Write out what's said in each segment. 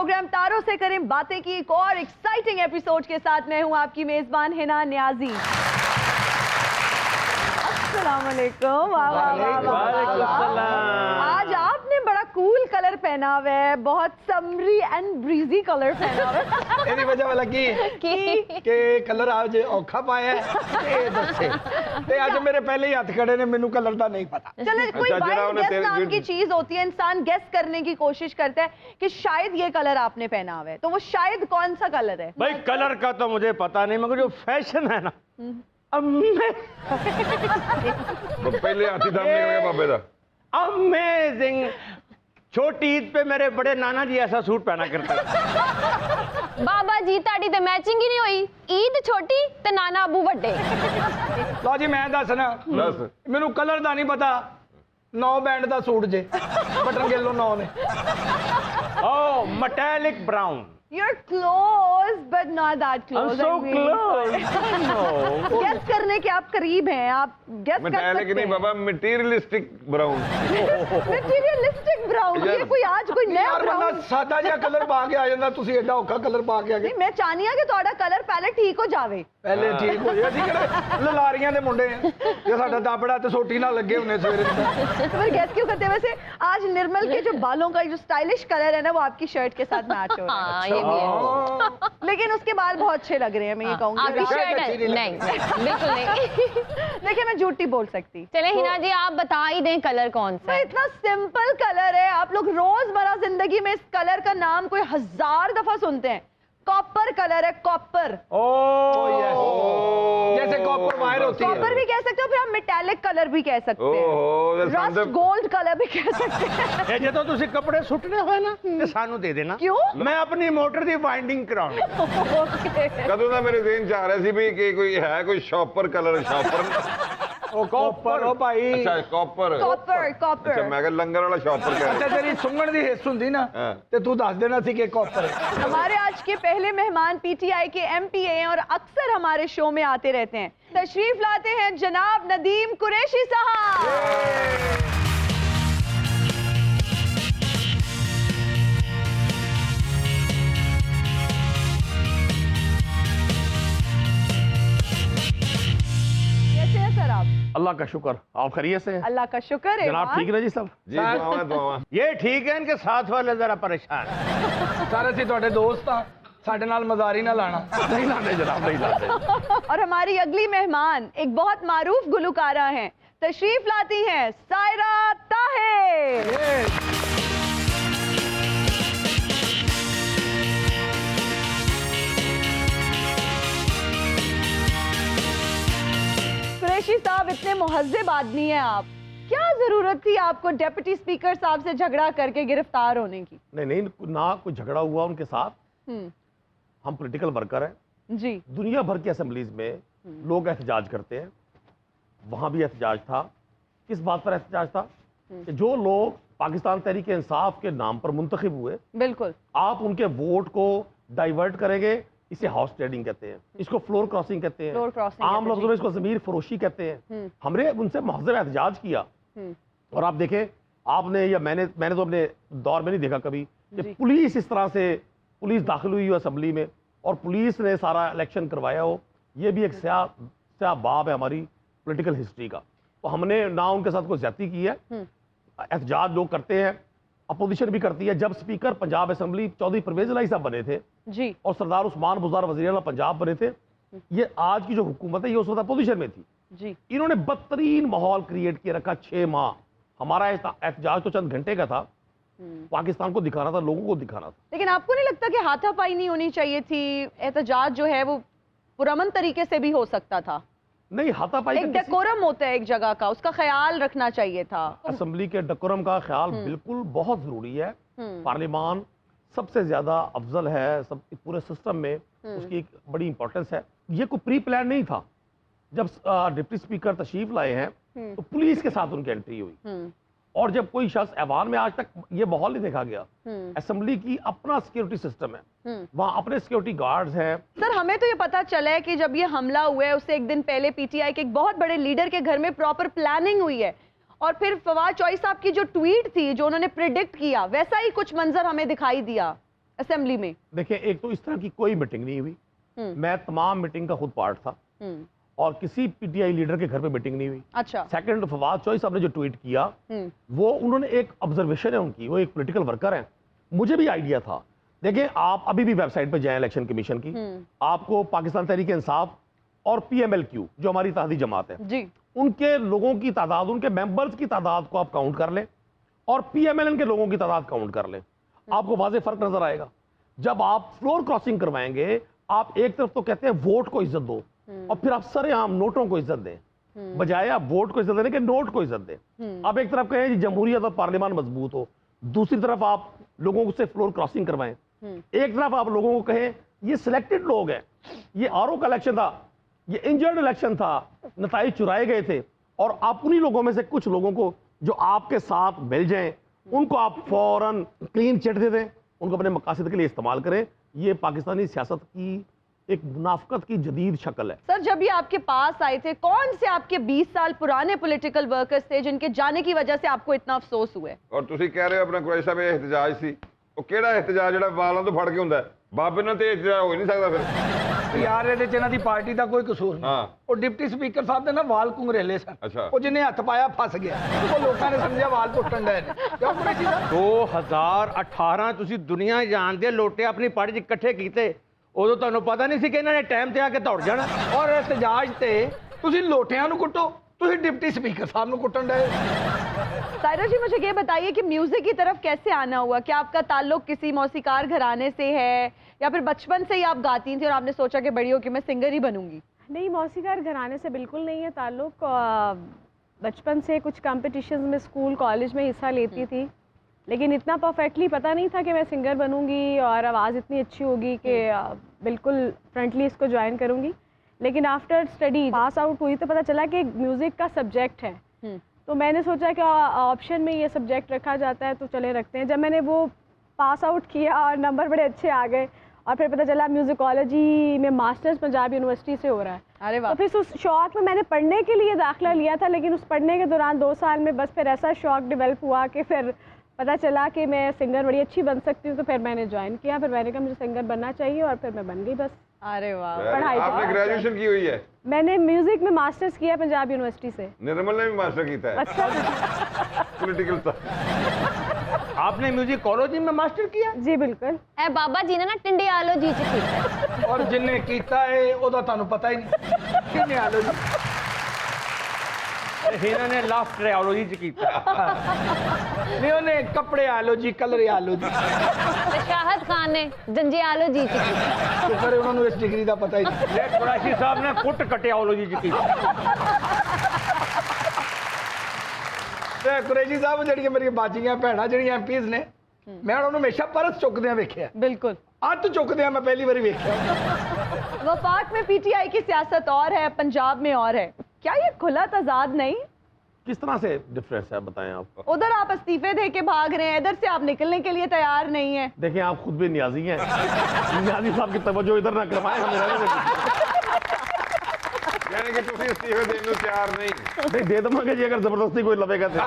Programme तारों से करें बातें की एक और एक्साइटिंग एपिसोड के साथ मैं हूं आपकी मेजबान हिना न्याजी। अस्सलाम वालेकुम। आज आपने बड़ा कूल कलर पहना हुआ है, बहुत समरी एंड ब्रीजी कलर पहना हुआ है। ਇਹਦੀ ਵਜ੍ਹਾ ਲੱਗੀ ਕਿ ਕਲਰ ਅੱਜ ਔਖਾ ਪਾਇਆ ਇਹ ਦੱਸੇ ਤੇ ਅੱਜ ਮੇਰੇ ਪਹਿਲੇ ਹੀ ਹੱਥ ਖੜੇ ਨੇ ਮੈਨੂੰ ਕਲਰ ਦਾ ਨਹੀਂ ਪਤਾ। चलो कोई वाइल्ड गेस नाम की चीज होती है, इंसान गेस करने की कोशिश करता है कि शायद ये कलर आपने पहना हुआ है, तो वो शायद कौन सा कलर है? भाई कलर का तो मुझे पता नहीं, मगर जो फैशन है ना पहले हाथी दाम निकल गया बाबे दा। अमेजिंग। छोटी ईद पे मेरे बड़े नाना जी ऐसा सूट पहना करते थे। बाबा जी ताड़ी ते मैचिंग ही नहीं हुई। ईद छोटी ते नाना अबू बड़े। ਲਓ ਜੀ ਮੈਂ ਦੱਸਣਾ ਮੈਨੂੰ ਕਲਰ ਦਾ ਨਹੀਂ ਪਤਾ। 9 ਬੈਂਡ ਦਾ ਸੂਟ ਜੇ ਬਟਨ ਗਿੱਲੋ 9 ਨੇ। Oh, metallic brown. You're close, but not that close. I'm so close. Guess करने के आप करीब हैं, आप गेस कर मेटालिक सकते नहीं हैं। बाबा, मटेरियलिस्टिक ब्राउन। मटेरियलिस्टिक ब्राउन, ये कोई आज कोई नया ਯਾਰ ਬੰਦਾ ब्राउन। ਸਾਦਾ ਜਿਹਾ ਕਲਰ ਪਾ ਕੇ ਆ ਜਾਂਦਾ, ਤੁਸੀਂ ਐਡਾ ਔਖਾ ਕਲਰ ਪਾ ਕੇ ਆ ਗਏ। नहीं, मैं चाहनी है कि ਤੁਹਾਡਾ कलर पहले ठीक हो जावे। ਪਹਿਲੇ ਠੀਕ ਹੋ ਜਾਏ। ਅਸੀਂ ਕਿਹੜੇ ਲਲਾਰੀਆਂ ਦੇ ਮੁੰਡੇ ਆ ਜੇ ਸਾਡਾ ਦਾਬੜਾ ਤੇ ਸੋਟੀ ਨਾਲ ਲੱਗੇ ਹੁੰਨੇ ਸਵੇਰੇ। तो फिर गेस क्यों करते हैं? वैसे आज निर्मल के जो बालों का जो स्टाइलिश कलर है ना, वो आपकी शर्ट के साथ मैच हो रहा है। हाँ, ये भी है। लेकिन उसके बाल बहुत अच्छे लग रहे हैं, मैं ये आपकी कहूंगी। शर्ट है? नहीं, बिल्कुल नहीं। देखिए मैं झूठी बोल सकती। चले हिना जी आप बता ही दें कलर कौन सा तो है। इतना सिंपल कलर है, आप लोग रोजमर्रा जिंदगी में इस कलर का नाम कोई 1000 दफा सुनते हैं। कॉपर कलर है, कॉपर। जैसे कॉपर वायर होती है। कॉपर भी कह सकते हो, फिर आप मेटालिक कलर भी कह सकते हैं, रस्ट गोल्ड कलर भी कह सकते हैं। ਇਹ ਜਦੋਂ ਤੁਸੀਂ ਕੱਪੜੇ ਸੁੱਟਣੇ ਹੋਏ ਨਾ ਤੇ ਸਾਨੂੰ ਦੇ ਦੇਣਾ। क्यों? मैं अपनी मोटर ਦੀ ਵਾਈਂਡਿੰਗ ਕਰਾਉਣੀ। कदों ਦਾ ਮੇਰੇ ਜ਼ਿਹਨ ਚ ਆ ਰਿਹਾ ਸੀ ਵੀ ਕਿ ਕੋਈ ਹੈ ਕੋਈ ਸ਼ਾਪਰ ਕਲਰ ਸ਼ਾਪਰ। ਉਹ ਕਾਪਰ ਉਹ ਭਾਈ। ਅੱਛਾ ਕਾਪਰ। Copper copper. ਅੱਛਾ ਮੈਂ ਕਿਹਾ ਲੰਗਰ ਵਾਲਾ ਸ਼ਾਪਰ ਕਹਿ ਅੱਛਾ ਤੇਰੀ ਸੁੰਗਣ ਦੀ ਹਿੱਸ ਹੁੰਦੀ ਨਾ ਤੇ ਤੂੰ ਦੱਸ ਦੇਣਾ ਸੀ ਕਿ ਕਾਪਰ ਹੈ। हमारे आज के पहले मेहमान पीटीआई के एमपी हैं और अक्सर हमारे शो में आते रहते हैं। तशरीफ लाते हैं जनाब नदीम कुरैशी साहब। कैसे हैं सर आप? अल्लाह का शुक्र, आप खैरियत से हैं? अल्लाह का शुक्र है। जनाब ठीक ना जी सब? ਜੀ ਦੁਆਵਾਂ ਦੁਆਵਾਂ। ये ठीक है, इनके साथ वाले जरा परेशान हैं। ਸਾਰੇ ਅਸੀਂ ਤੁਹਾਡੇ ਦੋਸਤ ਆ, ਸਾਡੇ ਨਾਲ ਮਜ਼ਾਰੀ ਨਾ ਲਾਣਾ। नहीं लाने जनाब, नहीं लाने। और हमारी अगली मेहमान एक बहुत मारूफ गुलकारा हैं, तशरीफ लाती हैं सायरा ताहिर। कुरैशी साहब इतने मुहज्जिब आदमी हैं आप, क्या जरूरत थी आपको डेप्यूटी स्पीकर साहब से झगड़ा करके गिरफ्तार होने की? नहीं, ना कोई झगड़ा हुआ उनके साथ। हम्म, हम पॉलिटिकल वर्कर हैं। जी। दुनिया भर की असेंबलीज में लोग एहतजाज करते हैं, वहां भी एहतजाज था। किस बात पर एहतजाज था? कि जो लोग पाकिस्तान तहरीक इंसाफ के नाम पर मुंतखब हुए, बिल्कुल। आप उनके वोट को डाइवर्ट करेंगे, इसे हाउस ट्रेडिंग कहते हैं, इसको फ्लोर क्रॉसिंग कहते फ्लोर हैं, क्रॉसिंग आम कहते हैं, लफ्जों में इसको जमीर फरोशी कहते हैं। हमने उनसे महज़ब एहतजाज किया। और आप देखें, आपने या मैंने तो अपने दौर में नहीं देखा कभी कि पुलिस इस तरह से पुलिस दाखिल हुई हो असेंबली में और पुलिस ने सारा इलेक्शन करवाया हो। ये भी एक स्याह बाब है हमारी पॉलिटिकल हिस्ट्री का। तो हमने ना उनके साथ कोई ज्यादती की है। एहतजाज लोग करते हैं, अपोजिशन भी करती है। जब स्पीकर पंजाब असेंबली चौधरी परवेज इलाही साहब बने थे जी और सरदार उस्मान बुज़दार वज़ीर आला पंजाब बने थे, ये आज की जो हुकूमत है ये उस वक्त अपोजिशन में थी जी। इन्होंने बदतरीन माहौल क्रिएट किए रखा। 6 माह हमारा एहतजाज तो चंद घंटे का था, पाकिस्तान को दिखाना था, लोगों को दिखाना था। लेकिन आपको नहीं लगता कि हाथापाई नहीं होनी चाहिए थी? एहतजाज जो है वो पुरअमन तरीके से भी हो सकता था। नहीं, हाथापाई एक डेकोरम होता है एक जगह का, उसका ख्याल रखना चाहिए था। असेंबली के डेकोरम का ख्याल बिल्कुल बहुत जरूरी है। पार्लियामान सबसे ज्यादा अफजल है सब पूरे सिस्टम में, उसकी एक बड़ी इंपॉर्टेंस है। ये कोई प्री प्लान नहीं था। जब डिप्टी स्पीकर तशरीफ लाए हैं तो पुलिस के साथ उनकी एंट्री हुई और जब कोई शख्स ऐवान में, आज तक ये माहौल नहीं देखा गया। असेंबली की अपना सिक्योरिटी सिस्टम है, वहाँ अपने सिक्योरिटी गार्ड्स हैं। सर हमें तो ये पता चला है कि जब ये हमला हुआ है उससे एक दिन पहले पीटीआई के एक बहुत बड़े लीडर के घर में प्रॉपर प्लानिंग हुई है और फिर फवाद चौधरी साहब की जो ट्वीट थी, जो उन्होंने प्रिडिक्ट किया, वैसा ही कुछ मंजर हमें दिखाई दिया। असेंबली में? देखिए, एक तो इस तरह की कोई मीटिंग नहीं हुई। मैं तमाम मीटिंग का खुद पार्ट था और किसी पीटीआई लीडर के घर पे मीटिंग नहीं हुई। अच्छा। सेकंड, फवाद चौधरी साहब ने जो ट्वीट किया वो उन्होंने एक ऑब्जर्वेशन है उनकी, वो एक पॉलिटिकल वर्कर है, मुझे भी आइडिया था। देखिए, आप अभी भी वेबसाइट पे जाएं इलेक्शन कमीशन की, आपको पाकिस्तान तहरीक इंसाफ और PMLQ जो हमारी इत्तेहादी जमात है जी, उनके लोगों की तादाद, उनके मेंबर्स की तादाद को आप काउंट कर लें और PMLN के लोगों की तादाद काउंट कर लें, आपको वाज़ेह फर्क नजर आएगा। जब आप फ्लोर क्रॉसिंग करवाएंगे, आप एक तरफ तो कहते हैं वोट को इज्जत दो और फिर आप सरेआम नोटों को इज्जत दें, बजाय आप वोट को इज्जत देने के नोट को इज्जत दें। आप एक तरफ कहें जमहूरियत और पार्लियामान मजबूत हो, दूसरी तरफ आप लोगों से फ्लोर क्रॉसिंग करवाएं। एक तरफ आप लोगों को कहें ये सिलेक्टेड लोग हैं, ये RO का इलेक्शन था, ये इंजर्ड इलेक्शन था, नताइज चुराए गए थे, और आप उन्हीं लोगों में से कुछ लोगों को जो आपके साथ मिल जाएं उनको आप फौरन क्लीन चिट दे दें, उनको अपने मकासद के लिए इस्तेमाल करें। ये पाकिस्तानी सियासत की एक मुनाफकत की जदीद शक्ल है। सर जब ये आपके पास आए थे, कौन से आपके 20 साल पुराने पॉलिटिकल वर्कर्स थे जिनके जाने की वजह से आपको इतना अफसोस हुआ है? और ਤੁਸੀਂ ਕਹਿ ਰਹੇ ਹੋ ਆਪਣਾ ਕੁਰੈਸ਼ੀ ਸਾਹਿਬ ਇਹ ਇhtਜਾਜ ਸੀ, ਉਹ ਕਿਹੜਾ ਇhtਜਾਜ ਜਿਹੜਾ ਵਾਲਾਂ ਤੋਂ ਫੜ ਕੇ ਹੁੰਦਾ ਹੈ? ਬਾਬੇ ਨਾਲ ਤੇ ਇhtਜਾਜ ਹੋ ਹੀ ਨਹੀਂ ਸਕਦਾ ਫਿਰ। ਯਾਰ ਇਹਦੇ ਚ ਇਹਨਾਂ ਦੀ ਪਾਰਟੀ ਦਾ ਕੋਈ ਕਸੂਰ ਨਹੀਂ। ਹਾਂ। ਉਹ ਡਿਪਟੀ ਸਪੀਕਰ ਸਾਹਿਬ ਦੇ ਨਾ ਵਾਲ ਕੁੰਗਰੇਲੇ ਸਨ। ਅੱਛਾ। ਉਹ ਜਿਹਨੇ ਹੱਥ ਪਾਇਆ ਫਸ ਗਿਆ, ਉਹ ਲੋਕਾਂ ਨੇ ਸਮਝਿਆ ਵਾਲ ਟੁੱਟਣ ਡਏ ਨੇ। ਕਿਉਂ ਕੁਰੈਸ਼ੀ ਸਾਹਿਬ? 2018 ਤੁਸੀਂ ਦੁਨੀਆ ਜਾਣਦੇ ਲੋਟੇ ਆਪਣੀ ਪਾਰਟੀ 'ਚ ਇਕੱਠੇ ਕੀਤੇ, ਉਦੋਂ ਤੁਹਾਨੂੰ ਪਤਾ ਨਹੀਂ ਸੀ ਕਿ ਇਹਨਾਂ ਨੇ ਟਾਈਮ ਤੇ ਆ ਕੇ ਦੌੜ ਜਾਣਾ। ਔਰ ਇhtਜਾਜ ਤੇ ਤੁਸੀਂ ਲੋਟਿਆਂ ਨੂੰ ਕੁੱਟੋ, ਤੁਸੀਂ डिप्टी स्पीकर साहब ਨੂੰ ਕੁੱਟਣ ਡਏ। सायरा जी मुझे ये बताइए कि म्यूजिक की तरफ कैसे आना हुआ? क्या आपका ताल्लुक किसी मौसीकार घराने से है या फिर बचपन से ही आप गाती थी और आपने सोचा कि बड़ी हो कि मैं सिंगर ही बनूंगी? नहीं, मौसीकार घराने से बिल्कुल नहीं है ताल्लुक। बचपन से कुछ कंपटीशंस में स्कूल कॉलेज में हिस्सा लेती थी, लेकिन इतना परफेक्टली पता नहीं था कि मैं सिंगर बनूंगी और आवाज़ इतनी अच्छी होगी कि बिल्कुल फ्रंटली इसको ज्वाइन करूंगी। लेकिन आफ्टर स्टडी पास आउट हुई तो पता चला कि म्यूज़िक का सब्जेक्ट है, तो मैंने सोचा कि ऑप्शन में ये सब्जेक्ट रखा जाता है तो चले रखते हैं। जब मैंने वो पास आउट किया और नंबर बड़े अच्छे आ गए और फिर पता चला म्यूजिकोलॉजी में मास्टर्स पंजाब यूनिवर्सिटी से हो रहा है। अरे वाह। तो फिर उस शौक में मैंने पढ़ने के लिए दाखिला लिया था, लेकिन उस पढ़ने के दौरान 2 साल में बस फिर ऐसा शौक डेवलप हुआ कि फिर पता चला कि मैं सिंगर बड़ी अच्छी बन सकती हूँ, तो फिर मैंने ज्वाइन किया। फिर मैंने कहा मुझे सिंगर बनना चाहिए और फिर मैं बन गई बस। अरे वाह। पढ़ाई आपने ग्रेजुएशन की हुई है? मैंने म्यूजिक में मास्टर्स किया पंजाब यूनिवर्सिटी से। निर्मल ने भी मास्टर किया है अच्छा। पॉलिटिकल था। आपने म्यूजिक कॉलेज में मास्टर किया? जी बिल्कुल। ए बाबा जी ने ना टिंडियालो जी च कीता। ਔਰ ਜਿੰਨੇ ਕੀਤਾ ਹੈ ਉਹਦਾ ਤੁਹਾਨੂੰ ਪਤਾ ਹੀ ਨਹੀਂ ਕਿੰਨੇ ਆਲੋ ਜੀ। ਇਹਨਾਂ ਨੇ ਲਾਫਟ ਟ੍ਰਾਇਓਲੋਜੀ 'ਚ ਕੀਤਾ। ਨਹੀਂ ਉਹਨੇ ਕੱਪੜੇ ਆਲੋ ਜੀ, ਕਲਰ ਆਲੋ ਜੀ। ਤੇ ਸ਼ਾਹਦ ਖਾਨ ਨੇ ਜੰਜਿਆਲੋ ਜੀ च कीता। ਸ਼ੁਕਰ ਹੈ ਉਹਨਾਂ ਨੂੰ ਇਸ ਡਿਗਰੀ ਦਾ ਪਤਾ ਹੀ ਨਹੀਂ। ਇਹ ਕੁਰੈਸ਼ੀ ਸਾਹਿਬ ਨੇ ਫੁੱਟ ਕਟਿਓਲੋਜੀ 'ਚ ਕੀਤਾ। ਤੇ ਕੁਰੈਸ਼ੀ ਸਾਹਿਬ ਜਿਹੜੀਆਂ ਮੇਰੀਆਂ ਬਾਜੀਆਂ ਭੈਣਾਂ ਜਿਹੜੀਆਂ MPs ਨੇ, ਮੈਂ ਉਹਨਾਂ ਨੂੰ ਹਮੇਸ਼ਾ ਪਰਸ ਚੁੱਕਦਿਆਂ ਵੇਖਿਆ। बिल्कुल। ਹੱਥ ਚੁੱਕਦਿਆਂ ਮੈਂ ਪਹਿਲੀ ਵਾਰੀ ਵੇਖਿਆ। वफाक में PTI की सियासत और है, पंजाब में और है, क्या ये खुला तजाद नहीं? किस तरह से डिफरेंस है बताएं आप? उधर आप इस्तीफे दे के भाग रहे हैं, इधर से आप निकलने के लिए तैयार नहीं है। देखें, आप खुद भी न्याजी हैं। न्याजी साहब की तवज्जो इधर ना करवाएं, हमें रहने दें। यानी कि ਤੁਸੀਂ ਅਸਤੀਫੇ ਦੇਣ ਨੂੰ ਤਿਆਰ ਨਹੀਂ? नहीं दे दूंगा जी, अगर जबरदस्ती कोई लवेगा तो।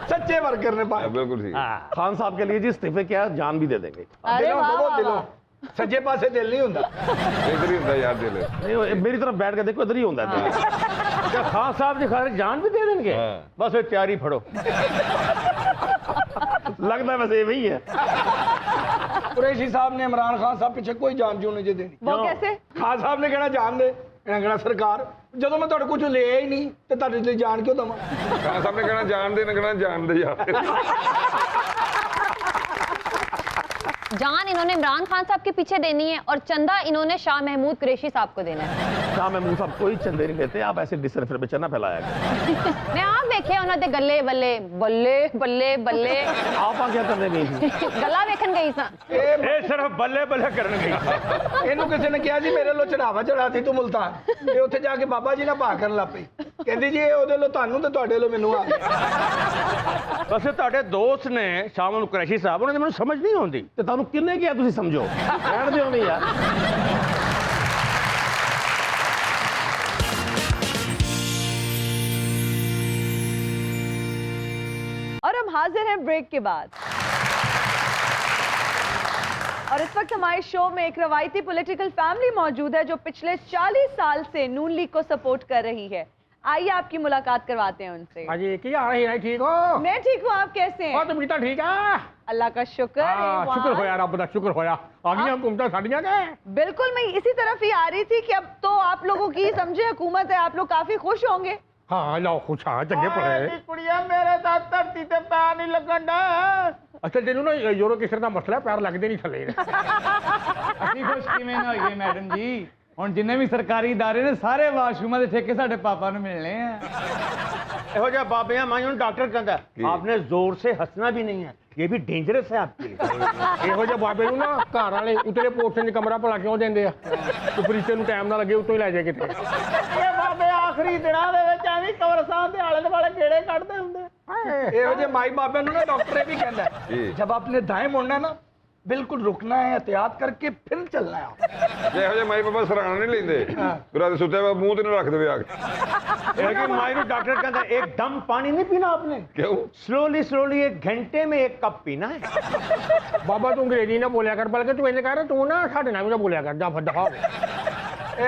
ਸੱਚੇ ਵਰਕਰ ਨੇ ਭਾਈ। बिल्कुल ठीक। खान साहब के लिए जी इस्तीफे क्या जान भी दे देंगे। अरे ਦਿਲੋਂ वाह, ਦਵੋ वाह, ਦਿਲੋਂ। वाह। ਸੱਜੇ ਪਾਸੇ ਦਿਲ ਨਹੀਂ ਹੁੰਦਾ। इधर ही होता यार दिल। नहीं, वो मेरी तरफ बैठ के देखो, इधर ही होता है। क्या खान साहब जी खाने जान भी दे देंगे? हाँ। बस फिर तैयारी फड़ो। लगता है वैसे ये वही है। ਕੁਰੈਸ਼ੀ ਸਾਹਿਬ ਨੇ ਇਮਰਾਨ ਖਾਨ ਸਾਹਿਬ ਪਿੱਛੇ ਕੋਈ ਜਾਨ ਜੂਨ ਨਹੀਂ ਜੇ ਦੇਣੀ। वो कैसे? ਖਾਨ ਸਾਹਿਬ ਨੇ ਕਹਿਣਾ ਜਾਨ ਦੇ, ਇਹਨਾਂ ਕਹਿਣਾ ਸਰਕਾਰ ਜਦੋਂ ਮੈਂ ਤੁਹਾਡੇ ਕੁਝ ਲਿਆ ਹੀ ਨਹੀਂ ਤੇ ਤੁਹਾਡੇ ਲਈ ਜਾਨ ਕਿਉਂ ਦਵਾਂ? ਖਾਨ ਸਾਹਿਬ ਨੇ ਕਹਿਣਾ ਜਾਣ ਦੇ, ਨਾ ਕਹਿਣਾ ਜਾਣ ਦੇ ਯਾਰ। जान इन्होंने इमरान खान साहब के पीछे देनी है और चंदा इन्होंने शाह महमूद कुरैशी साहब को देना है। शाह महमूद साहब कोई चंदे नहीं लेते, आप ऐसे डिसरफर में चना फैलाया करें। मैं आप देखे उन्होंने गले बल्ले बल्ले बल्ले बल्ले आप क्या करने गई थी? गला वेखन गई सा। ਇਹ ਸਿਰਫ ਬੱਲੇ ਬੱਲੇ ਕਰਨ ਗਈ। ਇਹਨੂੰ ਕਿਸੇ ਨੇ ਕਿਹਾ ਜੀ ਮੇਰੇ ਲੋ ਚੜਾਵਾ ਚੜਾਤੀ ਤੂੰ ਮੁਲਤਾਨ, ਤੇ ਉੱਥੇ ਜਾ ਕੇ ਬਾਬਾ ਜੀ ਨਾਲ ਭਾ ਕਰਨ ਲੱਗ ਪਈ। ਕਹਿੰਦੀ ਜੀ ਇਹ ਉਹਦੇ ਲੋ ਤੁਹਾਨੂੰ ਤੇ ਤੁਹਾਡੇ ਲੋ ਮੈਨੂੰ ਆ ਗਿਆ। ਬਸ ਤੁਹਾਡੇ ਦੋਸਤ ਨੇ ਸ਼ਾਮ ਨੂੰ ਕੁਰੈਸ਼ੀ ਸਾਹਿਬ, ਉਹਨਾਂ ਦੀ ਮੈਨੂੰ ਸਮਝ ਨਹੀਂ ਆਉਂਦੀ। ਤੇ ਤੁਹਾਨੂੰ ਕਿੰਨੇ ਕਿਹਾ ਤੁਸੀਂ ਸਮਝੋ? ਰਹਿਣ ਦਿਓ ਨਹੀਂ ਯਾਰ। और हम हाजिर हैं ब्रेक के बाद। और इस वक्त हमारे शो में एक रवायती पॉलिटिकल फैमिली मौजूद है जो पिछले 40 साल से नून लीग को सपोर्ट कर रही है। आइए आपकी मुलाकात करवाते हैं उनसे। हाँ जी, क्या हाल है? ठीक हो? मैं ठीक हूँ, आप कैसे हैं? तुम कितना ठीक है? अल्लाह का शुक्र है। शुक्र होया, रब दा शुक्र होया। आ गई हुकूमत साड़ियां के? बिल्कुल, मैं इसी तरफ ही आ रही थी कि अब तो आप लोगों की समझे हुकूमत है, आप लोग काफी खुश होंगे। हाँ लो खुश, हाँ चंगे पड़े। कुड़िया मेरे ਤਾਂ ਧਰਤੀ ਤੇ ਪੈਰ ਨਹੀਂ ਲੱਗਣ ਦਾ। ਅੱਛਾ ਜਿਹਨੂੰ ਨਾ ਯੂਰੋ ਕਿਸਰ ਦਾ ਮਸਲਾ ਪੈਰ ਲੱਗਦੇ ਨਹੀਂ ਥੱਲੇ। ਅਸੀਂ ਖੁਸ਼ ਕਿਵੇਂ ਨਾ ਹੋਈਏ ਮੈਡਮ ਜੀ, ਹੁਣ ਜਿੰਨੇ ਵੀ ਸਰਕਾਰੀ ਇਦਾਰੇ ਨੇ ਸਾਰੇ ਵਾਸ਼ਰੂਮਾਂ ਦੇ ਠੇਕੇ ਸਾਡੇ ਪਾਪਾ ਨੂੰ ਮਿਲਣੇ ਆ। ਇਹੋ ਜਿਹਾ ਬਾਬਿਆਂ ਮਾਈਆਂ ਨੂੰ ਡਾਕਟਰ ਕਹਿੰਦਾ ਆਪਨੇ ਜ਼ੋਰ ਸੇ ਹੱਸਣਾ ਵੀ ਨਹੀਂ ਹੈ, ਇਹ ਵੀ ਡੇਂਜਰਸ ਹੈ ਆਪਕੇ ਲਈ। ਇਹੋ ਜਿਹੇ ਬਾਬੇ ਨੂੰ ਨਾ ਘਰ ਵਾਲੇ ਉਤਲੇ ਪੋਰਸ਼ਨ 'ਚ ਕਮਰਾ ਭਲਾ ਕਿਉਂ ਦਿੰਦੇ ਆ? ਉਪਰੀਚੇ ਨੂੰ ਟਾਈਮ ਨਾ ਲੱਗੇ ਉਤੋਂ ਹੀ ਲੈ ਜਾਏ ਕਿਤੇ। ਇਹ ਬਾਬੇ ਆਖਰੀ ਦਿਨਾਂ ਦੇ ਵਿੱਚ ਐਵੇਂ ਕਬਰਸਤਾਨ ਦੇ ਆਲੇ ਦੁਆਲੇ ਗੇੜੇ ਕੱਢਦੇ ਹੁੰਦੇ। ਇਹੋ ਜਿਹੇ ਮਾਈ ਬਾਬੇ ਨੂੰ ਨਾ ਡਾਕਟਰ ਇਹ ਵੀ ਕਹਿੰਦਾ ਜਬ ਆਪਨੇ ਦਾएं ਮੁੜਨਾ ਨਾ बिल्कुल रुकना है, एहतियात करके फिर चलना है। ਇਹੋ ਜਿਹੇ ਮਾਈ ਬਾਬਾ ਸਰਾਣਾ ਨਹੀਂ ਲੈਂਦੇ, ਰਾਤ ਸੁੱਤੇ ਵਾ ਮੂੰਹ ਤੇ ਨਾ ਰੱਖ ਦੇਵੇ ਆ ਕੇ। ਇਹ ਕਿ ਮਾਈ ਨੂੰ ਡਾਕਟਰ ਕਹਿੰਦਾ एकदम पानी नहीं पीना आपने, ਕਿਉਂ? स्लोली 1 घंटे में 1 कप पीना है। बाबा तू अंग्रेजी ना बोलिया कर, बल्कि तू इन्हें कह रहा तू ना साढ़े नाल भी ना बोलिया कर, जा फिर दफा हो।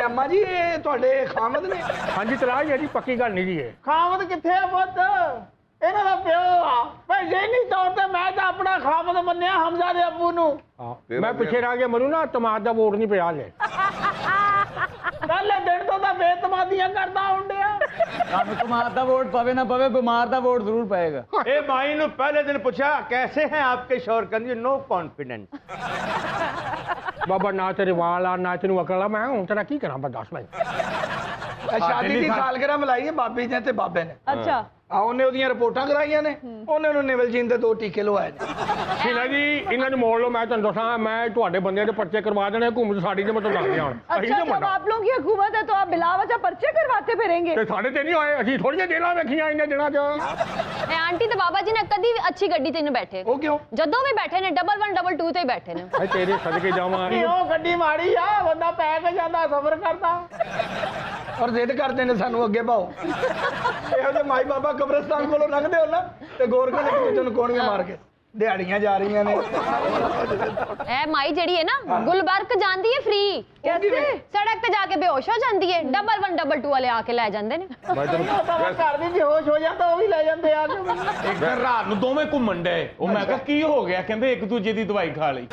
ਅੰਮਾ ਜੀ ਇਹ ਤੁਹਾਡੇ ਖਾਮਦ ਨੇ? हाँ जी तलाश है जी, पक्की गल नहीं जी है। ਖਾਮਦ ਕਿੱਥੇ ਆ ਪੁੱਤ? ਇਹਨਾਂ ਦਾ ਪਿਓ ਆ। ਭਾਈ ਜੇਨੀ ਤੌਰ ਤੇ ਮੈਂ ਤਾਂ ਆਪਣਾ ਖਾਮਦ ਮੰਨਿਆ ਹਮਜ਼ਾ ਦੇ ਅੱਬੂ ਨੂੰ। मैं पीछे रह के मरू ना, तमाद का वोट नहीं पिया ले। ਕੱਲੇ ਦਿਨ ਤੋਂ ਤਾਂ ਬੇਤਮਾਦੀਆਂ ਕਰਦਾ ਹੁੰਦਿਆ। ਤੁਹਾਨੂੰ ਕਮਾਰ ਦਾ ਵੋਟ ਪਵੇ ਨਾ ਪਵੇ, ਬਿਮਾਰ ਦਾ ਵੋਟ ਜ਼ਰੂਰ ਪਏਗਾ। ए भाई ने पहले दिन पूछा कैसे हैं आपके शोर, कहंदी नो कॉन्फिडेंस। बाबा ना तेरे वाल आ ना तेनू अकल आ, मैं हूं तेरा की करा बर्दाश्त भाई। ਸ਼ਾਦੀ ਦੀ ਸਾਲਗਿਰਾ ਮਲਾਈ ਹੈ ਬਾਬੀ ਨੇ ਤੇ ਬਾਬੇ ਨੇ। अच्छा, ਆ ਉਹਨੇ ਉਹਦੀਆਂ ਰਿਪੋਰਟਾਂ ਕਰਾਈਆਂ ਨੇ, ਉਹਨੇ ਨੂੰ ਨਿਵਲਜੀਨ ਦੇ 2 ਟੀਕੇ ਲਵਾਏ ਨੇ। ਠੀਕ ਜੀ, ਇਹਨਾਂ ਨੂੰ ਮੋੜ ਲਓ। ਮੈਂ ਤੁਹਾਨੂੰ ਦੱਸਾਂ, ਮੈਂ ਤੁਹਾਡੇ ਬੰਦਿਆਂ ਦੇ ਪਰਚੇ ਕਰਵਾ ਦੇਣੇ, ਹੁਕੂਮਤ ਸਾਡੀ ਦੇ ਮਤਲਬ ਦੱਸਦੇ ਹਾਂ। अच्छा जब आप लोग की हुकूमत है तो आप बिला वजह पर्चे करवाते फिरेंगे। ਤੇ ਸਾਡੇ ਤੇ ਨਹੀਂ ਹੋਏ, ਅਸੀਂ ਥੋੜੀਆਂ ਦੇਣਾ ਵੇਖੀਆਂ ਇਹਨਾਂ ਦਿਨਾਂ 'ਚ। ਇਹ ਆਂਟੀ ਤੇ ਬਾਬਾ ਜੀ ਨੇ ਕਦੀ ਵੀ ਅੱਛੀ ਗੱਡੀ ਤੇ ਨਹੀਂ ਬੈਠੇ, ਉਹ ਕਿਉਂ? ਜਦੋਂ ਵੀ ਬੈਠੇ ਨੇ 11 22 ਤੇ ਹੀ ਬੈਠੇ ਨੇ। ਭਾਈ ਤੇਰੇ ਸਦਕੇ ਜਾਵਾਂ। ਉਹ ਗੱਡੀ ਮਾੜੀ ਆ, ਬੰਦਾ ਪੈ ਕੇ ਜਾਂਦਾ, ਸਬਰ ਕਰਦਾ ਔਰ ਜ਼ਿੱਦ ਕਰਦੇ ਨੇ ਸਾਨੂੰ ਅੱਗੇ ਭਾਓ। ਇਹੋ ਜਿਹੇ ਮਾਈ ਬਾਬਾ ਕਬਰਸਤਾਨ ਕੋਲੋਂ ਲੰਘਦੇ ਹੋ ਨਾ ਤੇ ਗੋਰਖਾਂ ਨੇ ਇੱਕ ਦੂਜੇ ਨੂੰ ਕੋਣੀਆਂ ਮਾਰ ਕੇ ਦਿਹਾੜੀਆਂ ਜਾ ਰਹੀਆਂ ਨੇ। ਇਹ ਮਾਈ ਜਿਹੜੀ ਹੈ ਨਾ ਗੁਲਬਰਗ ਜਾਂਦੀ ਹੈ ਫ੍ਰੀ, कैसे? ਸੜਕ ਤੇ ਜਾ ਕੇ ਬੇਹੋਸ਼ ਹੋ ਜਾਂਦੀ ਹੈ, 11 22 ਵਾਲੇ ਆ ਕੇ ਲੈ ਜਾਂਦੇ ਨੇ। ਘਰ ਵੀ ਬੇਹੋਸ਼ ਹੋ ਜਾਂਦਾ, ਉਹ ਵੀ ਲੈ ਜਾਂਦੇ ਆ ਕੇ। ਇੱਕ ਦਿਨ ਰਾਤ ਨੂੰ ਦੋਵੇਂ ਘੁੰਮਣ ਡਏ, ਉਹ ਮੈਂ ਕਿਹਾ ਕੀ ਹੋ ਗਿਆ, ਕਹਿੰਦੇ ਇੱਕ ਦੂਜੇ ਦੀ ਦਵਾਈ ਖਾ ਲਈ।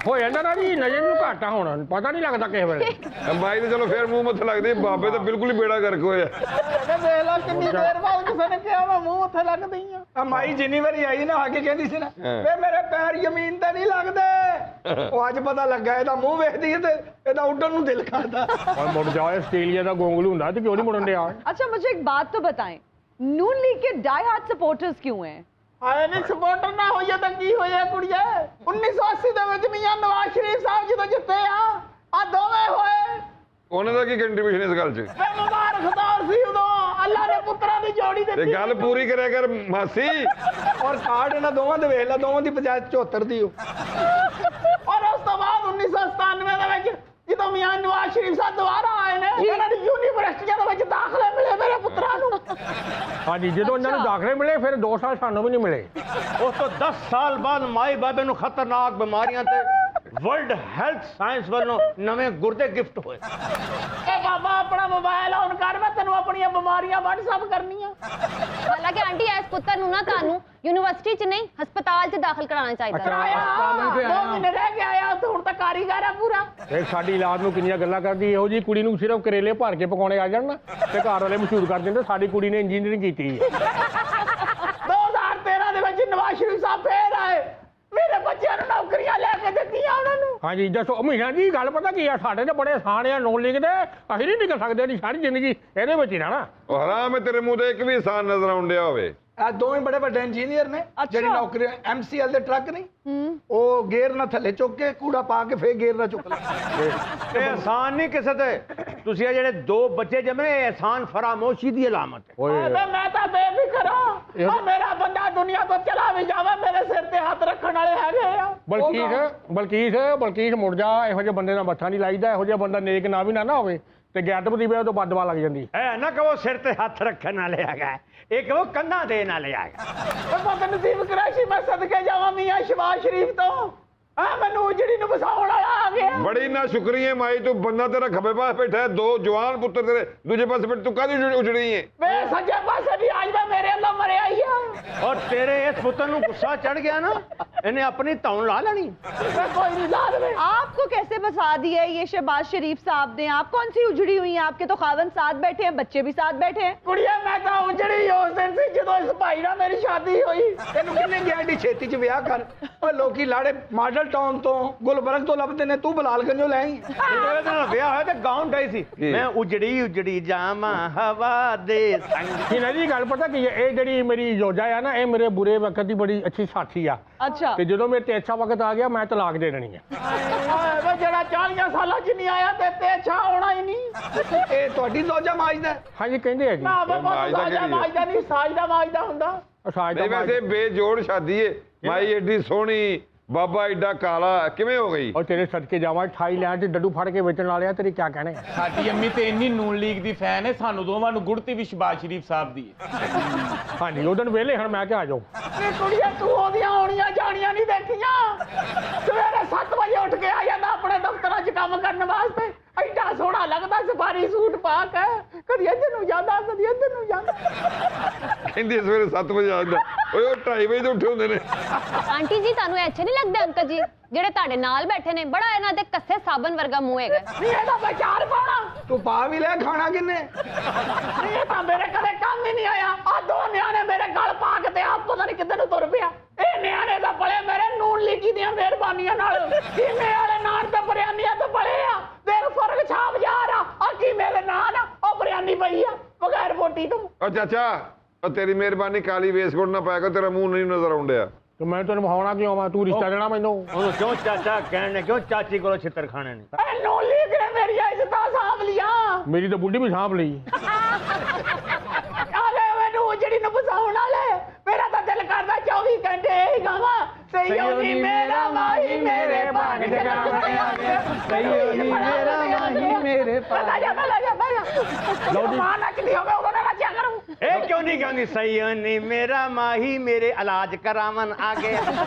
ਹੋ ਜਾਂਦਾ ਨਾ ਜੀ, ਨਜ਼ਰ ਨੂੰ ਘਾਟਾ ਹੋਣਾ ਪਤਾ ਨਹੀਂ ਲੱਗਦਾ ਕਿਸੇ ਵੇਲੇ। ਮਾਈ ਤੇ ਚਲੋ ਫੇਰ ਮੂੰਹ ਮੱਥੇ ਲੱਗਦੇ, ਬਾਬੇ ਤਾਂ ਬਿਲਕੁਲ ਹੀ ਬੇੜਾ ਕਰਕੇ ਹੋਇਆ। ਦੇਖ ਲਾ ਕਿੰਨੀ ਦੇਰ ਬਾਅਦ ਕਿਸੇ ਨੇ ਕਿਹਾ ਮੈਂ ਮੂੰਹ ਉੱਥੇ ਲੱਗਦੀ ਆ। ਮਾਈ ਜਿੰਨੀ ਵਾਰੀ ਆਈ ਨਾ ਆ ਕੇ ਕਹਿੰਦੀ ਸੀ ਨਾ ਵੇ ਮੇਰੇ ਪੈਰ ਜ਼ਮੀਨ ਤੇ ਨਹੀਂ ਲੱਗਦੇ, ਉਹ ਅੱਜ ਪਤਾ ਲੱਗਾ ਇਹਦਾ ਮੂੰਹ ਵੇਖਦੀ ਹੈ ਤੇ ਇਹਦਾ ਉੱਡਣ ਨੂੰ ਦਿਲ ਕਰਦਾ। और मुड़ जाओ, आस्ट्रेलिया का गोंगलू हुंदा तो क्यों नहीं मुड़न दिया? अच्छा मुझे एक बात तो बताएं, नून लीग के डाई हार्ड सपोर्टर्स क्यों हैं? ਆਏ ਨਹੀਂ ਸਪੋਰਟਰ ਨਾ ਹੋਈਏ ਤਾਂ ਕੀ ਹੋਇਆ ਕੁੜੀਏ? 1980 ਦੇ ਵਿੱਚ ਮੀਆਂ ਨਵਾਜ਼ ਸ਼ਰੀਫ ਸਾਹਿਬ ਜਦੋਂ ਜਿੱਤੇ ਆ ਦੋਵੇਂ ਹੋਏ। ਉਹਨਾਂ ਦਾ ਕੀ ਕੰਟਰੀਬਿਊਸ਼ਨ ਇਸ ਗੱਲ 'ਚ? ਵੇ ਮੁਬਾਰਕ ਦੌਰ ਸੀ ਉਦੋਂ, ਅੱਲਾ ਨੇ ਪੁੱਤਰਾਂ ਦੀ ਜੋੜੀ ਇਹ ਦਿੱਤੀ। ਗੱਲ ਪੂਰੀ ਕਰਿਆ ਕਰ ਮਾਸੀ। ਔਰ ਕਾਰਡ ਇਹਨਾਂ ਦੋਵਾਂ ਦੇ ਵੇਖ ਲਾ, ਦੋਵਾਂ ਦੀ ਪੰਚਾਇਤ 74 ਦੀ ਔਰ ਉਸ ਤੋਂ ਬਾਅਦ 1997 ਦੇ ਵਿੱਚ ਜਦੋਂ ਮੀਆਂ ਨਵਾਜ਼ ਸ਼ਰੀਫ ਸਾਹਿਬ ਦੁਬਾਰਾ ਆਏ ਨੇ, ਇਹਨਾਂ ਦੀ ਯੂਨੀਵਰਸਿਟੀਆਂ ਦੇ ਵਿੱਚ ਦਾਖਲੇ ਮਿਲੇ ਮੇਰੇ ਪੁੱਤਰਾਂ ਨੂੰ। हाँ जी, जो इन्होंने दाखले मिले फिर 2 साल सानू भी नहीं मिले। उस तो 10 साल बाद माई बाबे ਨੂੰ खतरनाक बीमारियां ते वर्ल्ड हेल्थ साइंस ਵੱਲੋਂ ਨਵੇਂ ਗੁਰਦੇ ਗਿਫਟ ਹੋਏ। ਇਹ ਬਾਬਾ ਆਪਣਾ ਮੋਬਾਈਲ ਔਨ ਕਰ, ਮੈਂ ਤੈਨੂੰ ਆਪਣੀਆਂ ਬਿਮਾਰੀਆਂ WhatsApp ਕਰਨੀਆਂ। ਹਾਲਾਂਕਿ ਆਂਟੀ ਇਸ ਪੁੱਤਰ ਨੂੰ ਨਾ ਤੁਹਾਨੂੰ ਯੂਨੀਵਰਸਿਟੀ 'ਚ ਨਹੀਂ ਹਸਪਤਾਲ 'ਚ ਦਾਖਲ ਕਰਾਉਣਾ ਚਾਹੀਦਾ ਹੈ। ਆਇਆ ਹਸਪਤਾਲ ਵਿੱਚ 2 ਮਹੀਨੇ ਰਹਿ ਕੇ ਆਇਆ ਉੱਥੇ, ਹੁਣ ਤਾਂ ਕਾਰੀਗਰ ਆ ਪੂਰਾ। ਫਿਰ ਸਾਡੀ ਔਲਾਦ ਨੂੰ ਕਿੰਨੀਆਂ ਗੱਲਾਂ ਕਰਦੀ, ਇਹੋ ਜੀ ਕੁੜੀ ਨੂੰ ਸਿਰਫ ਕਰੇਲੇ ਭਰ ਕੇ ਪਕਾਉਣੇ ਆ ਜਾਣ ਨਾ ਤੇ ਘਰ ਵਾਲੇ ਮਸ਼ਹੂਰ ਕਰ ਦਿੰਦੇ ਸਾਡੀ ਕੁੜੀ ਨੇ ਇੰਜੀਨੀਅਰਿੰਗ ਕੀਤੀ ਹੈ। 2013 ਦੇ ਵਿੱਚ ਨਵਾਜ਼ ਸ਼ਰੀਫ ਸਾਹਿਬ ਫੇਰ ਆਏ, ਮੇਰੇ ਬੱਚਿਆਂ ਨੂੰ ਨੌਕਰੀਆਂ ਲੈ ਕੇ ਦਿੱਤੀਆਂ ਉਹਨਾਂ ਨੂੰ। हाँ जी, दसो महीना जी गल पता की है, साढ़े तो बड़े आसान है नॉन लीग दे, ਅਸੀਂ ਨਹੀਂ ਨਿਕਲ ਸਕਦੇ ਨਹੀਂ ਸਾਰੀ ਜ਼ਿੰਦਗੀ ਇਹਦੇ ਵਿੱਚ ਹੀ ਰਹਿਣਾ। ਉਹ ਹਰਾਮ ਹੈ ਤੇਰੇ ਮੂੰਹ ਤੇ ਇੱਕ ਵੀ ਇਨਸਾਨ ਨਜ਼ਰ ਆਉਣ ਡਿਆ ਹੋਵੇ। ਇਹ ਦੋਵੇਂ ਬੜੇ ਵੱਡੇ ਇੰਜੀਨੀਅਰ ਨੇ ਜਿਹੜੀ ਨੌਕਰੀ MCL ਦੇ ਟਰੱਕ ਨਹੀਂ, ਉਹ ਗੇਅਰ ਨਾਲ ਥੱਲੇ ਚੁੱਕ ਕੇ ਕੂੜਾ ਪਾ ਕੇ ਫੇਰ ਗੇਅਰ ਨਾਲ ਚੁੱਕ ਲੈ। ਇਹ ਆਸਾਨ ਨਹੀਂ ਕਿਸੇ ਤੇ। ਤੁਸੀਂ ਇਹ ਜਿਹੜੇ 2 ਬੱਚੇ ਜੰਮੇ, ਇਹ ਆਸਾਨ ਫਰਾਮੋਸ਼ੀ ਦੀ ਅਲਾਮਤ ਹੈ। ਅਬੇ ਮੈਂ ਤਾਂ ਬੇਫਿਕਰ ਹਾਂ, ਆ ਮੇਰਾ ਬੰਦਾ ਦੁਨੀਆ ਤੋਂ ਚਲਾ ਵੀ ਜਾਵੇ, ਮੇਰੇ ਸਿਰ ਤੇ ਹੱਥ ਰੱਖਣ ਵਾਲੇ ਹੈਗੇ ਆ। ਬਲਕੀਸ ਮੁੜ ਜਾ, ਇਹੋ ਜਿਹੇ ਬੰਦੇ ਨਾਲ ਮੱਥਾ ਨਹੀਂ ਲਾਈਦਾ, ਇਹੋ ਜਿਹਾ ਬੰਦਾ ਨੇਕ ਨਾ ਵੀ ਨਾ ਹੋਵੇ ਤੇ ਗੈਟ ਬਦੀ ਵੇ ਤੋਂ ਬਦਵਾ ਲੱਗ ਜਾਂਦੀ ਐ ਨਾ ਕਹੋ ਸਿਰ ਤੇ ਹੱਥ ਰੱਖਣ ਵਾਲੇ ਹੈਗਾ, ਇਹ ਕਹੋ ਕੰਧਾਂ ਦੇਣ ਵਾਲੇ ਹੈਗਾ। ਪੁੱਤ ਨਸੀਬ ਕਰਾਸ਼ੀ ਮੈਂ ਸਦਕੇ ਜਾਵਾਂ ਮੀਆਂ ਸ਼ਬਾਜ਼ ਸ਼ਰੀਫ ਤੋਂ। ਮੈਨੂੰ ਉਜੜੀ ਨੂੰ ਵਸਾਉਣ ਵਾਲਾ ਆ ਗਿਆ। ਬੜੀ ਨਾ ਸ਼ੁਕਰੀਏ ਮਾਈ, ਤੂੰ ਬੰਦਾ ਤੇਰਾ ਖੱਬੇ ਪਾਸ ਬੈਠਾ ਹੈ, ਦੋ ਜਵਾਨ ਪੁੱਤਰ ਤੇਰੇ ਦੂਜੇ ਪਾਸੇ ਬੈਠ, ਤੂੰ ਕਾਹਦੀ ਉਜੜੀ ਹੈ? ਵੇ ਸੱਜੇ ਪਾਸੇ ਵੀ ਅੱਜ ਮੈਂ ਮੇਰੇ ਅੱਲਾ ਮਰਿਆ ਹੀ ਆ। और तेरे इस पुत्र ਨੂੰ गुस्सा चढ़ गया ना, इन्हें अपनी तौन ला लेनी। कोई नहीं ला दे। आपको कैसे बसा दिया है ये शहबाज शरीफ साहब ने? आप कौन सी उजड़ी हुई हैं? आपके तो खावन साथ बैठे हैं, बच्चे भी साथ बैठे हैं। ਕੁੜੀਏ ਮੈਂ ਤਾਂ ਉਜੜੀ ਉਸ ਦਿਨ ਸੀ ਜਦੋਂ ਇਸ ਭਾਈ ਨਾਲ ਮੇਰੀ ਸ਼ਾਦੀ ਹੋਈ। ਤੈਨੂੰ ਕਿੰਨੇ ਗਿਆ ਏਡੀ ਛੇਤੀ ਚ ਵਿਆਹ ਕਰ? ਓਏ ਲੋਕੀ ਲਾੜੇ ਮਾਡਲ ਟਾਊਨ ਤੋਂ ਗੁਲਬਰਗ ਤੋਂ ਲੱਭਦੇ ਨੇ, ਤੂੰ ਬਲਾਲਗੰਜੋਂ ਲੈ ਆਈ। ਜਦੋਂ ਇਹਦੇ ਨਾਲ ਵਿਆਹ ਹੋਇਆ ਤੇ ਗਾਉਣ ਡਈ ਸੀ, ਮੈਂ ਉਜੜੀ ਉਜੜੀ ਜਾਵਾਂ ਹਵਾ ਦੇ ਸੰਗ। ਇਹਨਾਂ ਦੀ ਗੱਲ ਪਤਾ ਕੀ ਹੈ, ਇਹ ਜਿਹੜੀ ਮੇਰੀ ਯੋਜਾ ਆ ਨਾ, ਇਹ ਮੇਰੇ ਬੁਰੇ ਵਕਤ ਦੀ ਬੜੀ ਅੱਛੀ ਸਾਥੀ ਆ। अच्छा ਤੇ ਜਦੋਂ ਮੇਰੇ ਤੇ ਅੱਛਾ ਵਕਤ ਆ ਗਿਆ, ਮੈਂ ਤਲਾਕ ਦੇ ਦੇਣੀ ਹੈ। ਓਏ ਜਿਹੜਾ 40 ਸਾਲਾਂ ਚ ਨਹੀਂ ਆਇਆ ਤੇ ਅੱਛਾ ਹੋਣਾ ਹੀ ਨਹੀਂ। ਇਹ ਤੁਹਾਡੀ ਜ਼ੋਜਾ ਮਾਜਦਾ? ਹਾਂਜੀ ਕਹਿੰਦੇ ਆ ਜੀ। ਨਾ ਬਾਬਾ ਮਾਜਦਾ ਜ਼ੋਜਾ ਕਿਹੜੀ ਹੈ? ਮਾਜਦਾ ਨਹੀਂ, ਸਾਜਦਾ ਮਾਜਦਾ ਹੁੰਦਾ। ਅਸਾਜ ਨਹੀਂ ਵੈਸੇ ਬੇਜੋੜ ਸ਼ਾਦੀ ਏ, ਮਾਈ ਐਡੀ ਸੋਹਣੀ, ਬਾਬਾ ਐਡਾ ਕਾਲਾ, ਕਿਵੇਂ ਹੋ ਗਈ? ਔਰ ਤੇਰੇ ਸਦਕੇ ਜਾਵਾਂ, ਥਾਈਲੈਂਡ 'ਚ ਡੱਡੂ ਫੜ ਕੇ ਵੇਚਣ ਵਾਲਿਆ, ਤੇਰੇ ਕੀ ਕਹਿਣੇ? ਸਾਡੀ ਅੰਮੀ ਤੇ ਇੰਨੀ ਨੂਨ ਲੀਗ ਦੀ ਫੈਨ ਹੈ, ਸਾਨੂੰ ਦੋਵਾਂ ਨੂੰ ਗੁੜਤੀ ਵੀ ਸ਼ਹਬਾਜ਼ ਸ਼ਰੀਫ ਸਾਹਿਬ ਦੀ ਹੈ। ਹਾਂਜੀ ਉਹ ਦਿਨ ਵਿਹਲੇ ਹੁਣ ਮੈਂ ਕਿਹਾ ਆ ਜਾਓ। ਇਹ ਕੁੜੀਆਂ ਤੂੰ ਉਹਦੀਆਂ ਆਉਣੀਆਂ ਜਾਣੀਆਂ ਨਹੀਂ ਦੇਖੀਆਂ। ਸਵੇਰੇ 7 ਵਜੇ ਉੱਠ ਕੇ ਆ ਜਾਂਦਾ ਆਪਣੇ ਦਫ਼ਤਰਾਂ 'ਚ ਕੰਮ ਕਰਨ ਵਾਸਤੇ। ਐਡਾ ਸੋਹਣਾ ਲੱਗਦਾ ਸਫਾਰੀ ਸੂਟ ਪਾ ਕੇ, ਕਦੀ ਇੱਧਰ ਨੂੰ ਜਾਂਦਾ ਕਦੀ ਇੱਧਰ ਨੂੰ ਜਾਂਦਾ। ਕਹਿੰਦੀ ਸਵੇਰੇ 7 ਵਜੇ ਆ ਜਾਂਦਾ, ਓਏ ਉਹ 2:30 ਵਜੇ ਤੋਂ ਉੱਠੇ ਹੁੰਦੇ ਨੇ। ਆਂਟੀ ਜੀ ਤੁਹਾਨੂੰ ਅੱਛੇ ਨਹੀਂ ਲੱਗਦੇ ਅੰਕਲ ਜੀ ਜਿਹੜੇ ਤੁਹਾਡੇ ਨਾਲ ਬੈਠੇ ਨੇ? ਬੜਾ ਇਹਨਾਂ ਦੇ ਕੱਸੇ ਸਾਬਣ ਵਰਗਾ ਮੂੰਹ ਹੈਗਾ। ਨਹੀਂ ਇਹਦਾ ਵਿਚਾਰ ਪਾਉਣਾ, ਤੂੰ ਪਾ ਵੀ ਲੈ, ਖਾਣਾ ਕਿੰਨੇ? ਨਹੀਂ ਇਹ ਤਾਂ ਮੇਰੇ ਕਦੇ ਕੰਮ ਹੀ ਨਹੀਂ ਆਇਆ। ਆ ਦੋ ਨਿਆਣੇ ਮੇਰੇ ਗਲ ਪਾ ਕੇ ਤੇ ਆਪ ਪਤਾ ਨਹੀਂ ਕਿੱਧਰ ਨੂੰ ਤੁਰ ਪਿਆ। ਇਹ ਨਿਆਣੇ ਦਾ ਪਲੇ ਮੇਰੇ ਨੂਨ ਲੀਕੀ ਦੀਆਂ ਮਿਹਰਬਾਨੀਆਂ ਨਾਲ। ਕੀਮੇ ਵਾਲੇ ਨਾਨ ਤੇ ਬਰਿਆਨੀਆਂ ਤੇ ਪਲੇ ਆ, ਦੇਰ ਫਰਕ ਛਾਪ ਜਾ ਆ ਕੀਮੇ ਦੇ ਨਾਨ ਉਹ ਬਰਿਆਨੀ ਪਈ ਆ ਬਗੈਰ ਬੋਟੀ ਤੋਂ। ਓ ਚਾਚਾ, ਉਹ ਤੇਰੀ ਮਿਹਰਬਾਨੀ, ਕਾਲੀ ਵੇਸਕੋਟ ਨਾ ਪਾਇਆ ਕਰ, ਤੇਰਾ ਮੂੰਹ ਨਹੀਂ ਨਜ਼ਰ ਆਉਂਦਿਆ। ਤੇ ਮੈਂ ਤੈਨੂੰ ਵਿਖਾਉਣਾ ਕਿਉਂ ਆਵਾਂ? ਤੂੰ ਰਿਸ਼ਤਾ ਦੇਣਾ ਮੈਨੂੰ? ਉਹਨੂੰ ਕਿਉਂ ਚਾਚਾ ਕਹਿਣ ਨੇ, ਕਿਉਂ ਚਾਚੀ ਕੋਲੋਂ ਛਿੱਤਰ ਖਾਣੇ ਨੇ? ਇਹ ਨੂਨ ਲੀਕ ਨੇ ਮੇਰੀਆਂ ਇੱਜ਼ਤਾਂ ਸਾਂਭ ਲੀਆਂ। ਮੇਰੀ ਤਾਂ ਬੁੱਢੀ ਵੀ ਸਾਂਭ ਲਈ। ਆਲੇ ਮੈਨੂੰ ਉਜੜੀ ਨੂੰ ਫਸਾਉਣ ਵਾਲੇ। ਮੇਰਾ ਤਾਂ ਦਿਲ ਕਰਦਾ 24 ਘੰਟੇ ਇਹੀ ਗਾਵਾਂ, ਸਈਓ ਨੀ ਮੇਰਾ ਮਾਹੀ ਮੇਰੇ ਭਾਗ ਜਗਾਉਂਦੇ। ਸਈਓ ਨੀ ਮੇਰਾ ਮਾਹੀ ਮੇਰੇ ਭਾਗ। ਲੈ ਜਾ ਮਾਂ ਨੱਚਦੀ ਹੋਵੇ ਉਦੋਂ ਨਾ ਨੱਚਿਆ ਕਰੂੰ। ਇਹ ਕਿਉਂ ਨਹੀਂ ਕਹਿੰਦੀ ਸਹੀ ਨਹੀਂ ਮੇਰਾ ਮਾਹੀ ਮੇਰੇ ਇਲਾਜ ਕਰਾਵਨ ਆ ਗਿਆ?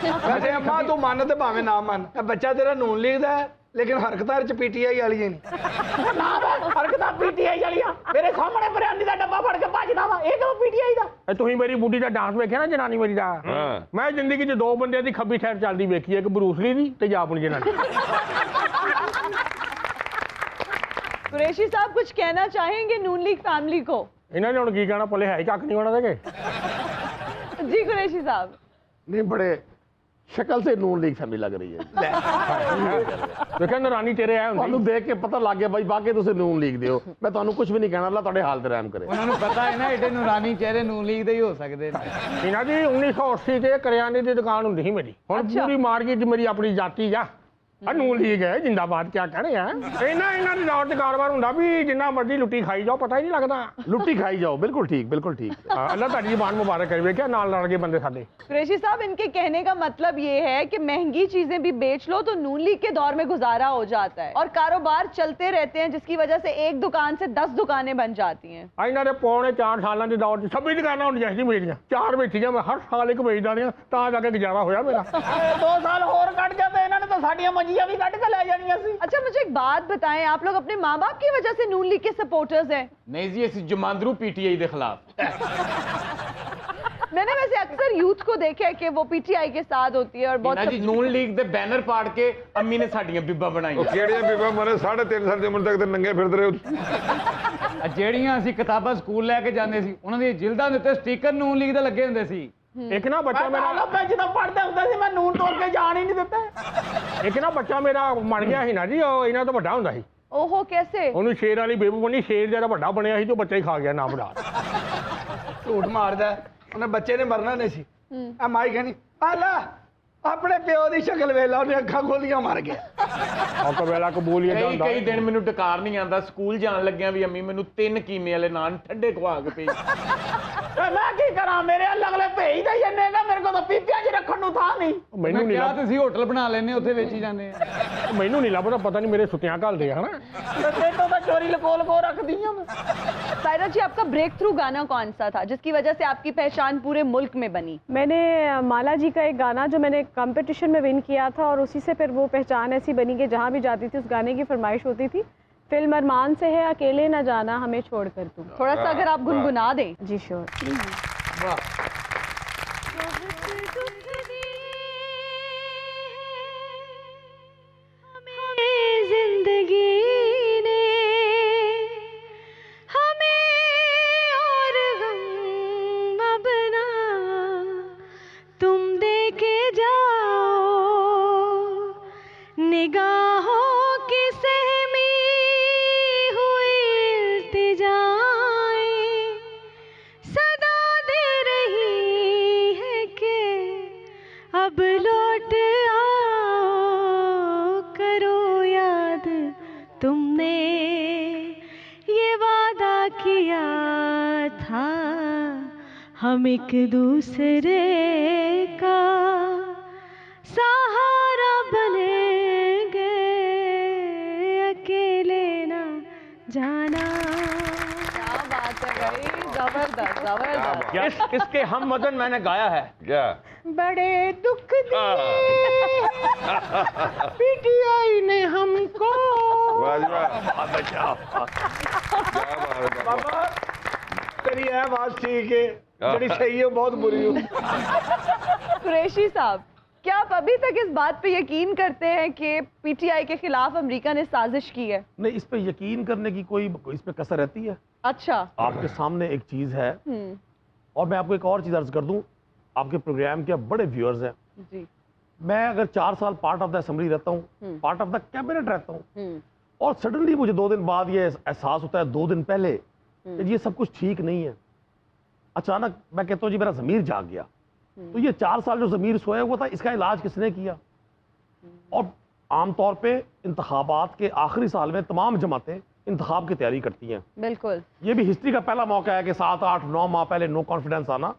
ਵੈਸੇ ਅੰਮਾ ਤੂੰ ਮੰਨ ਤੇ ਭਾਵੇਂ ਨਾ ਮੰਨ, ਇਹ ਬੱਚਾ ਤੇਰਾ ਨੂਨ ਲੀਕ ਦਾ ਹੈ, ਲੇਕਿਨ ਹਰਕਤਾਂ ਚ ਪੀਟੀਆਈ ਵਾਲੀਆਂ ਨਹੀਂ। ਨਾ ਹਰਕਤਾਂ ਪੀਟੀਆਈ ਵਾਲੀਆਂ। ਮੇਰੇ ਸਾਹਮਣੇ ਬਰਿਆਨੀ ਦਾ ਡੱਬਾ ਫੜ ਕੇ ਭੱਜਦਾ ਵਾ, ਇਹ ਕਿਉਂ ਪੀਟੀਆਈ ਦਾ? ਤੁਸੀਂ ਮੇਰੀ ਬੁੱਢੀ ਦਾ ਡਾਂਸ ਵੇਖਿਆ ਨਾ, ਜਨਾਨੀ ਮੇਰੀ ਦਾ? ਮੈਂ ਜ਼ਿੰਦਗੀ 'ਚ ਦੋ ਬੰਦਿਆਂ ਦੀ ਖੱਬੀ ਸਾਈਡ ਚੱਲਦੀ ਵੇਖੀ ਹੈ, ਇੱਕ ਬਰੂਸਲੀ ਦੀ ਤੇ ਆਪਣੀ ਜਨਾਨੀ। कुरैशी साहब कुछ कहना चाहेंगे नून लीग फैमिली को? ਇਹਨਾਂ ਨੇ ਹੁਣ ਕੀ ਕਹਿਣਾ, ਪੱਲੇ ਹੈ ਹੀ ਕੱਖ ਨਹੀਂ ਹੋਣਾ ਦੇਗੇ। जी कुरैशी साहब नहीं, बड़े शक्ल से नून लीग फैमिली लग रही है। ਵੇਖਿਆ ਨਰਾਨੀ ਤੇਰੇ ਆਏ ਤੁਹਾਨੂੰ ਹੁੰਦੇ। ਦੇਖ ਕੇ ਪਤਾ ਲੱਗ ਗਿਆ ਬਾਈ, ਬਾਕੀ ਤੁਸੀਂ ਨੂਨ ਲੀਗ ਦਿਓ। ਮੈਂ ਤੁਹਾਨੂੰ ਕੁਝ ਵੀ ਨਹੀਂ ਕਹਿਣਾ, ਅੱਲਾ ਤੁਹਾਡੇ ਹਾਲ ਤੇ ਰਹਿਮ ਕਰੇ। ਉਹਨਾਂ ਨੂੰ ਪਤਾ ਹੈ ਨਾ ਏਡੇ ਨੂਰਾਨੀ ਚਿਹਰੇ ਨੂਨ ਲੀਗ ਦੇ ਹੀ ਹੋ ਸਕਦੇ ਨੇ। ਇਹਨਾਂ ਦੀ 1980 ਤੇ ਕਰਿਆਨੇ ਦੀ ਦੁਕਾਨ ਹੁੰਦੀ ਸੀ ਮੇਰੀ। ਹੁਣ ਪੂਰੀ ਮਾਰਕੀਟ 'ਚ ਮੇਰੀ ਆਪਣੀ ਜਾਤੀ ਆ। ਨੂਨ ਲੀਗ ਹੈ ਜਿੰਦਾਬਾਦ, ਕਿਆ ਕਹਿਣੇ ਆ। ਇਹਨਾਂ ਦੀ ਦੌੜ ਤੇ ਕਾਰੋਬਾਰ ਹੁੰਦਾ ਵੀ ਜਿੰਨਾ ਮਰਜ਼ੀ ਲੁੱਟੀ ਖਾਈ ਜਾਓ, ਪਤਾ ਹੀ ਨਹੀਂ ਲੱਗਦਾ। लुट्टी खाई जाओ, बिल्कुल ठीक, बिल्कुल ठीक। ਅੱਲਾ ਤੁਹਾਡੀ ਜ਼ਬਾਨ ਮੁਬਾਰਕ ਕਰੇ। ਵੇਖਿਆ ਨਾਲ ਲੜ ਗਏ ਬੰਦੇ ਸਾਡੇ। कुरैशी साहब इनके कहने का मतलब ये है कि महंगी चीजें भी बेच लो तो नून लीग के दौर में गुजारा हो जाता है और कारोबार चलते रहते हैं, जिसकी वजह से एक दुकान से 10 दुकानें बन जाती हैं। ਇਹਨਾਂ ਦੇ ਪੌਣੇ 4 ਸਾਲਾਂ ਦੀ ਦੌੜ 'ਚ 26 ਦੁਕਾਨਾਂ ਹੁੰਦੀਆਂ ਸੀ ਮੇਰੀਆਂ। 4 ਵੇਚੀਆਂ ਮੈਂ, ਹਰ ਸਾਲ ਇੱਕ ਵੇਚਦਾ ਰਿਹਾ, ਤਾਂ ਜਾ ਕੇ ਗੁਜ਼ਾਰਾ ਹੋਇਆ ਮੇਰਾ। 2 ਸਾਲ ਹੋਰ ਕੱਢ ਕੇ ਤੇ ਇਹਨਾਂ ਨੇ ਤਾਂ ਸਾਡੀਆਂ ਮੰਜੀਆਂ ਵੀ ਕੱਢ ਕੇ ਲੈ ਜਾਣੀਆਂ ਸੀ। अच्छा मुझे एक बात बताएं, आप लोग अपने माँ बाप की वजह से नून लीग के सपोर्टर्स हैं? ਨਹੀਂ ਜੀ, ਅਸੀਂ ਜਮਾਂਦਰੂ ਪੀਟੀਆਈ ਦੇ ਖਿਲਾਫ। मैंने वैसे अक्सर यूथ को देखा है कि वो पीटीआई के साथ होती है और ਨਾ ਜੀ, ਨੂਨ ਲੀਗ ਦੇ ਬੈਨਰ ਪਾੜ ਕੇ ਅੰਮੀ ਨੇ ਸਾਡੀਆਂ ਬੀਬਾਂ ਉਹ ਬਣਾਈਆਂ। ਕਿਹੜੀਆਂ ਬੀਬਾਂ ਮਰੇ 3.5 ਸਾਲ ਦੀ ਉਮਰ ਤੱਕ ਤੇ ਨੰਗੇ ਫਿਰਦੇ ਰਹੇ। ਜਿਹੜੀਆਂ ਅਸੀਂ ਕਿਤਾਬਾਂ ਸਕੂਲ ਲੈ ਕੇ ਜਾਂਦੇ ਸੀ, ਉਹਨਾਂ ਦੀ ਜਿਲਦਾਂ ਦੇ ਉੱਤੇ ਸਟicker ਨੂਨ ਲੀਗ ਦੇ ਲੱਗੇ ਹੁੰਦੇ ਸੀ। ਇੱਕ ਨਾ ਬੱਚਾ ਮੇਰਾ ਜਦੋਂ ਪੜ੍ਹਦੇ ਹੁੰਦੇ ਸੀ ਮੈਂ ਨੂਨ ਤੋੜ ਕੇ ਜਾਣ ਹੀ ਨਹੀਂ ਦਿੱਤਾ। ਇੱਕ ਨਾ ਬੱਚਾ ਮੇਰਾ ਮਰ ਗਿਆ ਸੀ ਨਾ ਜੀ, ਉਹ ਇਹਨਾਂ ਤੋਂ ਵੱਡਾ ਹੁੰਦਾ ਸੀ। ओहो कैसे? ਉਹਨੂੰ ਸ਼ੇਰ ਵਾਲੀ ਬੇਬੂ ਬਣੀ, ਸ਼ੇਰ ਜਿਹੜਾ ਵੱਡਾ ਬਣਿਆ ਸੀ ਤੇ ਉਹ ਬੱਚਾ ਹੀ ਖਾ ਗਿਆ ਨਾ ਬੜਾ। ਝੂਠ ਮਾਰਦਾ, ਉਹਨੇ ਬੱਚੇ ਨੇ ਮਰਨਾ ਨਹੀਂ ਸੀ। ਆ ਮਾਈ ਕਹਿੰਦੀ ਆ ਲੈ ਆਪਣੇ ਪਿਓ ਦੀ ਸ਼ਕਲ ਵੇਖ ਲਾ, ਉਹਨੇ ਅੱਖਾਂ ਖੋਲੀਆਂ ਮਰ ਗਿਆ। ਉਹ ਕਬੇਲਾ ਕਬੂਲੀਅਤ ਦਾ ਹੁੰਦਾ। ਕਈ ਦਿਨ ਮੈਨੂੰ ਡਕਾਰ ਨਹੀਂ ਆਉਂਦਾ, ਸਕੂਲ ਜਾਣ ਲੱਗਿਆ ਵੀ ਅੰਮੀ ਮੈਨੂੰ 3 ਕੀਮੇ ਵਾਲੇ ਨਾਨ ਠੰਡੇ ਖਵਾ ਕੇ ਭੇਜ। मैं की करा मेरे अलग अलग भेज दे जन्ने ना मेरे को तो पीपिया च रखण नु था नहीं ਮੈਨੂੰ ਨਹੀਂ ਕਿਹਾ ਲੱਭ ਤੁਸੀਂ ਹੋਟਲ ਬਣਾ ਲੈਣੇ ਉੱਥੇ ਵੇਚੀ ਜਾਂਦੇ ਆ ਮੈਨੂੰ ਨਹੀਂ ਲੱਭਦਾ ਪਤਾ ਨਹੀਂ ਮੇਰੇ ਸੁੱਤਿਆਂ ਘੱਲਦੇ ਆ ਹਨਾ ते तो चोरी लकोल को रख दी हूं सायरा जी, आपका ब्रेक थ्रू गाना कौन सा था जिसकी वजह से आपकी पहचान पूरे मुल्क में बनी? मैंने माला जी का एक गाना जो मैंने कंपटीशन में विन किया था और उसी से फिर वो पहचान ऐसी बनी कि जहाँ भी जाती थी उस गाने की फरमाइश होती थी। फिल्म अरमान से है अकेले न जाना हमें छोड़ कर तुम। थोड़ा सा अगर आप गुनगुना दें। जी श्योर। हम एक दूसरे का सहारा बनेंगे अकेले ना जाना। क्या बात है भाई, जबरदस्त जबरदस्त। इसके हम मदन मैंने गाया है। क्या बड़े दुख दिए पीटीआई ने हमको। वाह जी वाह, क्या बात है बाबा तेरी है बात ठीक है, बड़ी सही है बहुत बुरी हो। कुरैशी साहब, क्या आप अभी तक इस बात पे यकीन करते हैं कि पीटीआई के खिलाफ अमेरिका ने साजिश की है? नहीं, इस पे यकीन करने की कोई इस पे कसर रहती है? अच्छा, आपके सामने एक चीज है और मैं आपको एक और चीज अर्ज कर दूं, आपके प्रोग्राम के बड़े व्यूअर्स हैं जी। मैं अगर 4 साल पार्ट ऑफ द असेंबली रहता हूँ, पार्ट ऑफ द कैबिनेट रहता हूँ, और सडनली मुझे 2 दिन बाद ये एहसास होता है, 2 दिन पहले, कि ये सब कुछ ठीक नहीं है। अचानक मैं कहता हूँ जी मेरा ज़मीर जाग गया। तो ये 4 साल जो ज़मीर सोया हुआ था, इसका इलाज किसने किया? और आमतौर पे इंतखाबात के आखिरी साल में तमाम जमातें इंतखाब की तैयारी करती हैं। बिल्कुल, ये भी हिस्ट्री का पहला मौका है कि 7, 8, 9 माह पहले नो कॉन्फिडेंस आना।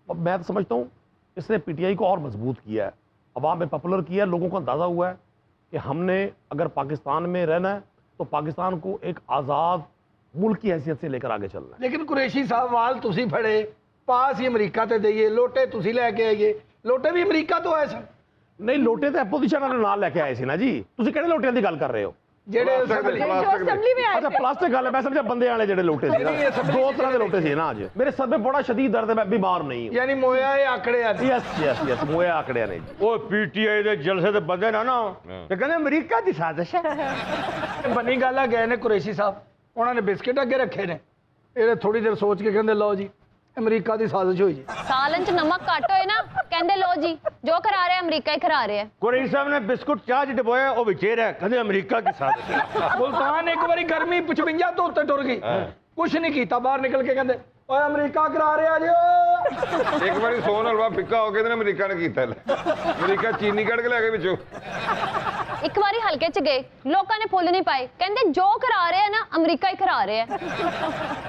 और मैं तो समझता हूँ इसने पीटीआई को और मजबूत किया है, अवाम में पॉपुलर किया है। लोगों को अंदाज़ा हुआ है कि हमने अगर पाकिस्तान में रहना है तो पाकिस्तान को एक आज़ाद मुल्क की हैसियत से लेकर आगे चलना है। लेकिन कुरैशी साहब वाल तुसी फड़े पास ही अमरीका ते देइए, लोटे तुसी लेके आइए, लोटे भी अमरीका तो है सन। नहीं, लोटे तो अपोजिशन वाले नाल लेके आए सी ना जी। तुसी किहड़े लोटियां दी गल कर रहे हो? जेड़े जो असेंबली में आए अच्छा, थे। प्लास्टिक गल है, मैं समझा बंदे वाले जेड़े लोटे सी ना। नहीं, ये 2 तरह के लोटे सी ना। आज मेरे सर में बड़ा शदीद दर्द है, मैं बीमार नहीं हूं। यानी मोया ये आंकड़े आ यस यस यस, मोए आंकड़े नहीं जी। ਉਹ ਪੀਟੀਆਈ ਦੇ ਜਲਸੇ ਤੇ ਬੰਦੇ ਨਾ ਤੇ ਕਹਿੰਦੇ ਅਮਰੀਕਾ ਦੀ ਸਾਜ਼ਿਸ਼ ਹੈ। बनी गल गए ने कुरैशी साहब, उन्होंने बिस्किट अगे रखे ने, ये थोड़ी देर सोच के कहते लो जी अमरीका की साजिश हुई जी। सालन च नमक घट होए ना, कहंदे लो जी जो करा रहे अमरीका ही करा रहे है। ਕੁਰੈਸ਼ੀ ਸਾਹਿਬ ਨੇ ਬਿਸਕੁਟ ਚਾਹ ਚ ਡਬੋਇਆ, ਉਹ ਵਿਚੇ ਰਿਹਾ, ਕਹਿੰਦੇ ਅਮਰੀਕਾ ਦੀ ਸਾਜ਼ਿਸ਼ ਹੈ। मुल्तान एक बारी गर्मी 55 तो उत्ते टुर गई, कुछ नहीं किया, बाहर निकल के कहते ओए अमरीका करा रहे आज। ਇੱਕ ਵਾਰੀ ਸੋਨ ਹਲਵਾ ਫਿੱਕਾ ਹੋ ਕੇ ਤੇ ਅਮਰੀਕਾ ਨੇ ਕੀਤਾ ਲੈ, ਅਮਰੀਕਾ ਚੀਨੀ ਕੱਢ ਕੇ ਲੈ ਕੇ ਵਿੱਚੋਂ। एक बारी हल्के च गए, लोगों ने फुल नहीं पाए, कहंदे जो करा रहे हैं ना अमरीका ही करा रहे हैं।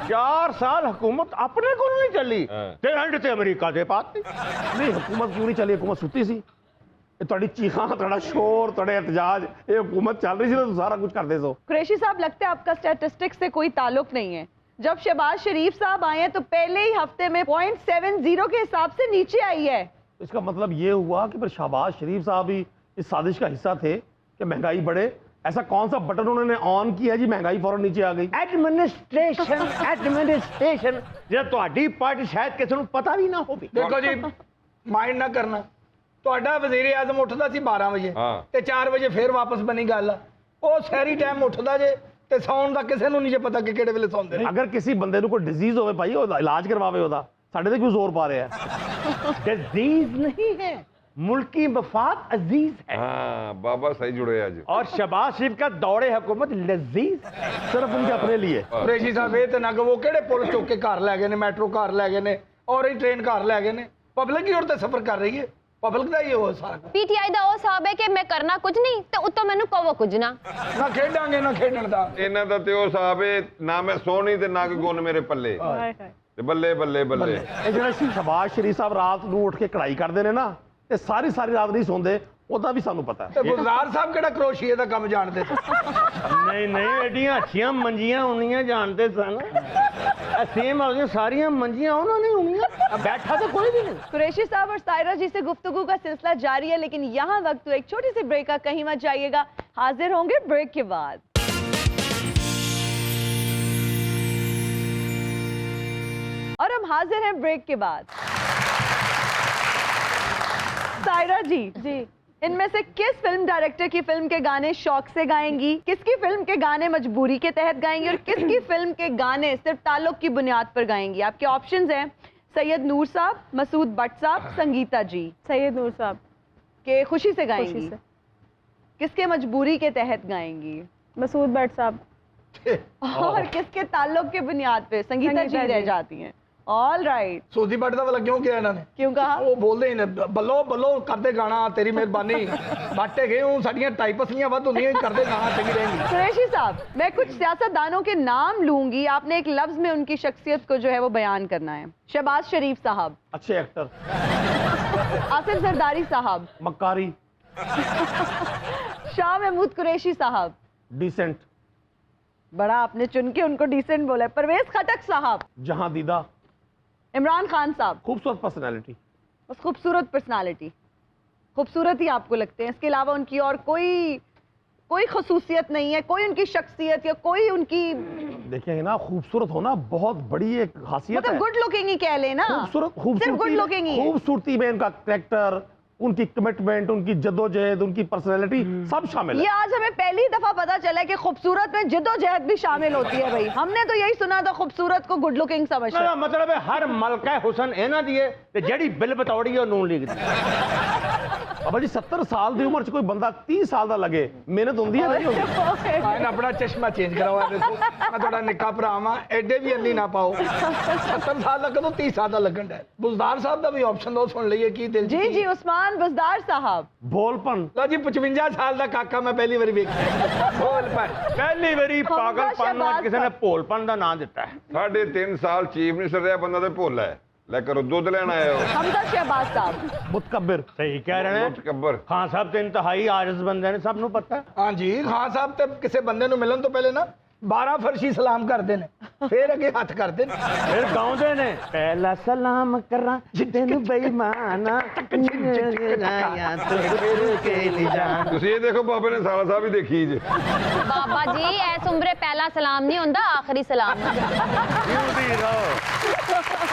4 साल हुकूमत अपने को नहीं चली ते एंड ते अमरीका दे पाती। नहीं, हुकूमत क्यों नहीं चली? हुकूमत सुती सी। ये तुहाडी चीखां, तुहाडा शोर, तुहाडे एहतजाज, ये हुकूमत चल रही थी तो सारा कुछ करते सो। कुरैशी साहब, लगता है आपका स्टैटिस्टिक्स से कोई ताल्लुक नहीं है। जब शहबाज शरीफ साहब आए हैं तो पहले ही हफ्ते में 0.70 के हिसाब से नीचे आई है। इसका मतलब ये हुआ कि फिर शहबाज शरीफ साहब भी इस साजिश का हिस्सा थे कि महंगाई बढ़े। ऐसा कौन सा बटन उन्होंने ऑन किया जी महंगाई फौरन नीचे आ गई? एडमिनिस्ट्रेशन जे ਤੁਹਾਡੀ ਪਾਰਟੀ शायद किसी ਨੂੰ पता भी ना होवे। देखो जी माइंड ना करना, ਤੁਹਾਡਾ ਵਜ਼ੀਰ ਆਜ਼ਮ ਉੱਠਦਾ ਸੀ 12 ਵਜੇ ਤੇ 4 ਵਜੇ ਫੇਰ ਵਾਪਸ ਬਣੀ ਗੱਲ। ਉਹ ਸਹਿਰੀ ਟਾਈਮ ਉੱਠਦਾ ਜੇ ਤੇ ਸੌਣ ਦਾ ਕਿਸੇ ਨੂੰ ਨਹੀਂ ਜੇ ਪਤਾ ਕਿ ਕਿਹੜੇ ਵੇਲੇ ਸੌਂਦੇ ਨੇ। अगर किसी बंदे ਨੂੰ ਕੋਈ डिजीज ਹੋਵੇ ਭਾਈ, ਉਹ ਇਲਾਜ ਕਰਵਾਵੇ ਉਹਦਾ, ਸਾਡੇ ਤੇ ਕਿਉਂ ਜ਼ੋਰ ਪਾ ਰਿਹਾ ਹੈ? डिजीज नहीं है, मुल्की मफाद अजीज है। हाँ बाबा सही जुड़े आज। और शहबाज शरीफ का दौरे हुकूमत लजीज है, सिर्फ उनके अपने लिए। ਕੁਰੈਸ਼ੀ ਸਾਹਿਬ ਇਹ ਤੇ ਨਾ ਕਿ ਉਹ ਕਿਹੜੇ ਪੁਲ ਚੁੱਕ ਕੇ ਘਰ ਲੈ ਗਏ ਨੇ, ਮੈਟਰੋ ਘਰ ਲੈ ਗਏ ਨੇ, ਔਰ ਇਹ ਟ੍ਰੇਨ ਘਰ ਲੈ ਗਏ ਨੇ। ਪਬਲਿਕ ਹੀ और ਤੇ ਸਫ਼ਰ ਕਰ ਰਹੀ ਹੈ, ਪਬਲਿਕ ਦਾ ਹੀ ਉਹ ਸਾਰਾ ਕੁਝ। पीटीआई ਦਾ ਉਹ ਹਿਸਾਬ ਹੈ ਕਿ ਮੈਂ ਕਰਨਾ ਕੁਝ ਨਹੀਂ ਤੇ ਉੱਤੋਂ ਮੈਨੂੰ ਕਹੋ ਕੁਝ ਨਾ। ਨਾ ਖੇਡਾਂਗੇ ਨਾ ਖੇਡਣ ਦਾ। ਇਹਨਾਂ ਦਾ ਤੇ ਉਹ ਹਿਸਾਬ ਏ, ਨਾ ਮੈਂ ਸੋਹਣੀ ਤੇ ਨਾ ਕੋਈ ਗੁਣ ਮੇਰੇ ਪੱਲੇ। ਤੇ ਬੱਲੇ ਬੱਲੇ ਬੱਲੇ ਇਹ ਜਿਹੜੇ ਸ਼ਹਬਾਜ਼ ਸ਼ਰੀਫ ਸਾਹਿਬ ਰਾਤ ਨੂੰ ਉੱਠ ਕੇ ਕਢਾਈ ਕਰਦੇ ਨੇ ਨਾ ਤੇ ਸਾਰੀ ਰਾਤ ਨਹੀਂ ਸੌਂਦੇ, ਉਹਦਾ ਵੀ ਸਾਨੂੰ ਪਤਾ ਤੇ ਗੁਲਜ਼ਾਰ ਸਾਹਿਬ ਕਿਹੜਾ ਕਰੋਸ਼ੀਏ ਦਾ ਕੰਮ ਜਾਣਦੇ ਸੀ? ਨਹੀਂ ਨਹੀਂ, ਐਡੀਆਂ ਅੱਛੀਆਂ ਮੰਜੀਆਂ ਹੋਣੀਆਂ ਜਾਣਦੇ ਸਨ। ਸੇਮ ਆ ਸਾਰੀਆਂ मंजियां उन्होंने होंगी, बैठा तो कोई भी नहीं। कुरैशी साहब और सायरा जी से गुफ्तगू का सिलसिला जारी है, लेकिन यहाँ वक्त तो एक छोटी सी ब्रेक का, कहीं मत जाइएगा, हाजिर होंगे ब्रेक के बाद। और हम हाजिर हैं ब्रेक के बाद। सायरा जी इनमें से किस फिल्म डायरेक्टर की फिल्म के गाने शौक से गाएंगी, किसकी फिल्म के गाने मजबूरी के तहत गाएंगी और किसकी फिल्म के गाने सिर्फ ताल्लुक की बुनियाद पर गाएंगी? आपके ऑप्शंस हैं सैयद नूर साहब, मसूद भट्ट साहब, संगीता जी। सैयद नूर साहब के खुशी से गाएंगी, खुशी से। किसके मजबूरी के तहत गाएंगी? मसूद भट्ट साहब। और किसके ताल्लुक के बुनियाद पे? संगीता जी रह जाती हैं। All right. सूदी भट्ट ਦਾ ਵਾਲਾ ਕਿਉਂ ਕਿਹਾ ਇਹਨਾਂ ਨੇ? क्यों कहा? ਉਹ ਬੋਲਦੇ ਹੀ ਨੇ ਬੱਲੋ ਬੱਲੋ ਕਰਦੇ ਗਾਣਾ ਤੇਰੀ ਮਿਹਰਬਾਨੀ ਬਾਟੇ ਗਏ ਹੂੰ ਸਾਡੀਆਂ ਟਾਈਪ ਅਸਲੀਆਂ ਵੱਧ ਹੁੰਦੀਆਂ ਕਰਦੇ ਗਾਣਾ ਚੰਗੀ रहेंगी। कुरैशी साहब, मैं कुछ सियासतदानों के नाम लूंगी, आपने एक लफ्ज में उनकी शख्सियत को जो है वो बयान करना है। शहबाज शरीफ साहब, अच्छे एक्टर। आसिफ जरदारी साहब, मक्कारी। शाह महमूद कुरैशी साहब, डिसेंट। बड़ा आपने चुन के उनको डिसेंट बोला है। परवेज खटक साहब, जहां दीदा। इमरान खान साहब, खूबसूरत पर्सनैलिटी। बस खूबसूरत पर्सनालिटी, खूबसूरत ही आपको लगते हैं, इसके अलावा उनकी और कोई खसूसियत नहीं है, कोई उनकी शख्सियत या कोई उनकी, देखिए ना, खूबसूरत होना बहुत बड़ी एक खासियत मतलब है। गुड लुकिंग ही कह लेना, सिर्फ गुड लुकिंग ही है। खूबसूरती में उनका कैरेक्टर, उनकी कमिटमेंट, उनकी जद्दोजहद, उनकी पर्सनैलिटी सब शामिल है। ये आज हमें पहली दफा पता चला है कि खूबसूरत में जद्दोजहद भी शामिल होती है। भाई हमने तो यही सुना था खूबसूरत को गुड लुकिंग समझते हैं। मतलब है हर मलका हुसन इन्हां दी है ते जेड़ी बिल बतौड़ी है नून लीग दी। अब जी 70 साल की उम्र च कोई बंदा 30 साल का लगे, मेहनत होंदी है नहीं होंदी? ਆਇਨ ਆਪਣਾ ਚਸ਼ਮਾ ਚੇਂਜ ਕਰਵਾ ਦੇਖੋ, ਮੈਂ ਤੁਹਾਡਾ ਨਿੱਕਾ ਭਰਾ ਵਾਂ, ਐਡੇ ਵੀ ਅੰਨੀ ਨਾ ਪਾਓ। 70 ਸਾਲ ਦਾ ਕਦੋਂ 30 ਸਾਲ ਦਾ ਲੱਗਣ ਦਾ। ਬੁਜ਼ਦਾਰ ਸਾਹਿਬ ਦਾ ਵੀ ਆਪਸ਼ਨ ਦੋ, ਸੁਣ ਲਈਏ ਕੀ ਦਿਲ जी जी उस्मान बुजदार साहब। भोलपन। ਲਓ ਜੀ 55 ਸਾਲ ਦਾ ਕਾਕਾ ਮੈਂ ਪਹਿਲੀ ਵਾਰੀ ਵੇਖਿਆ। ਭੋਲਪਨ। पहली बारी पागलपन ਨੂੰ ਕਿਸੇ ਨੇ ਭੋਲਪਨ ਦਾ ਨਾਂ ਦਿੱਤਾ ਹੈ। 3.5 ਸਾਲ ਚੀਫ ਮਿਨਿਸਟਰ ਰਿਹਾ ਬੰਦਾ ਤੇ ਭੋਲਾ ਹੈ। ਲੈ ਕਰੋ ਦੁੱਧ ਲੈਣ ਆਏ ਹੋ। हमजा शहबाज साहब, मुतकब्बिर। सही कह रहे हैं। ਮੁਤਕੱਬਰ। ਖਾਨ ਸਾਹਿਬ ਤੇ ਇੰਤਹਾਈ ਆਜਜ਼ ਬੰਦੇ ਨੇ, ਸਭ ਨੂੰ ਪਤਾ ਹੈ। ਹਾਂਜੀ ਖਾਨ ਸਾਹਿਬ ਤੇ ਕਿਸੇ ਬੰਦੇ ਨੂੰ ਮਿਲਣ ਤੋਂ ਪਹਿਲੇ ਨਾ 12 ਫਰਸ਼ੀ ਸਲਾਮ ਕਰਦੇ ਨੇ, ਫਿਰ ਅੱਗੇ ਹੱਥ ਕਰਦੇ ਨੇ, ਫਿਰ ਗਾਉਂਦੇ ਨੇ ਪਹਿਲਾ ਸਲਾਮ ਕਰਾਂ ਤੈਨੂੰ ਬੇਈਮਾਨਾ ਯਾ ਤੇਰੇ ਕੇ ਲਈ ਜਾਨ। ਤੁਸੀਂ ਇਹ ਦੇਖੋ ਬਾਬੇ ਨੇ ਸਾਲਾ ਸਾਹਿਬ ਹੀ ਦੇਖੀ ਜੇ। ਬਾਬਾ ਜੀ ਐਸ ਉਮਰੇ ਪਹਿਲਾ ਸਲਾਮ ਨਹੀਂ ਹੁੰਦਾ, ਆਖਰੀ ਸਲਾਮ ਜਿਉਂਦੀ ਰਹੋ।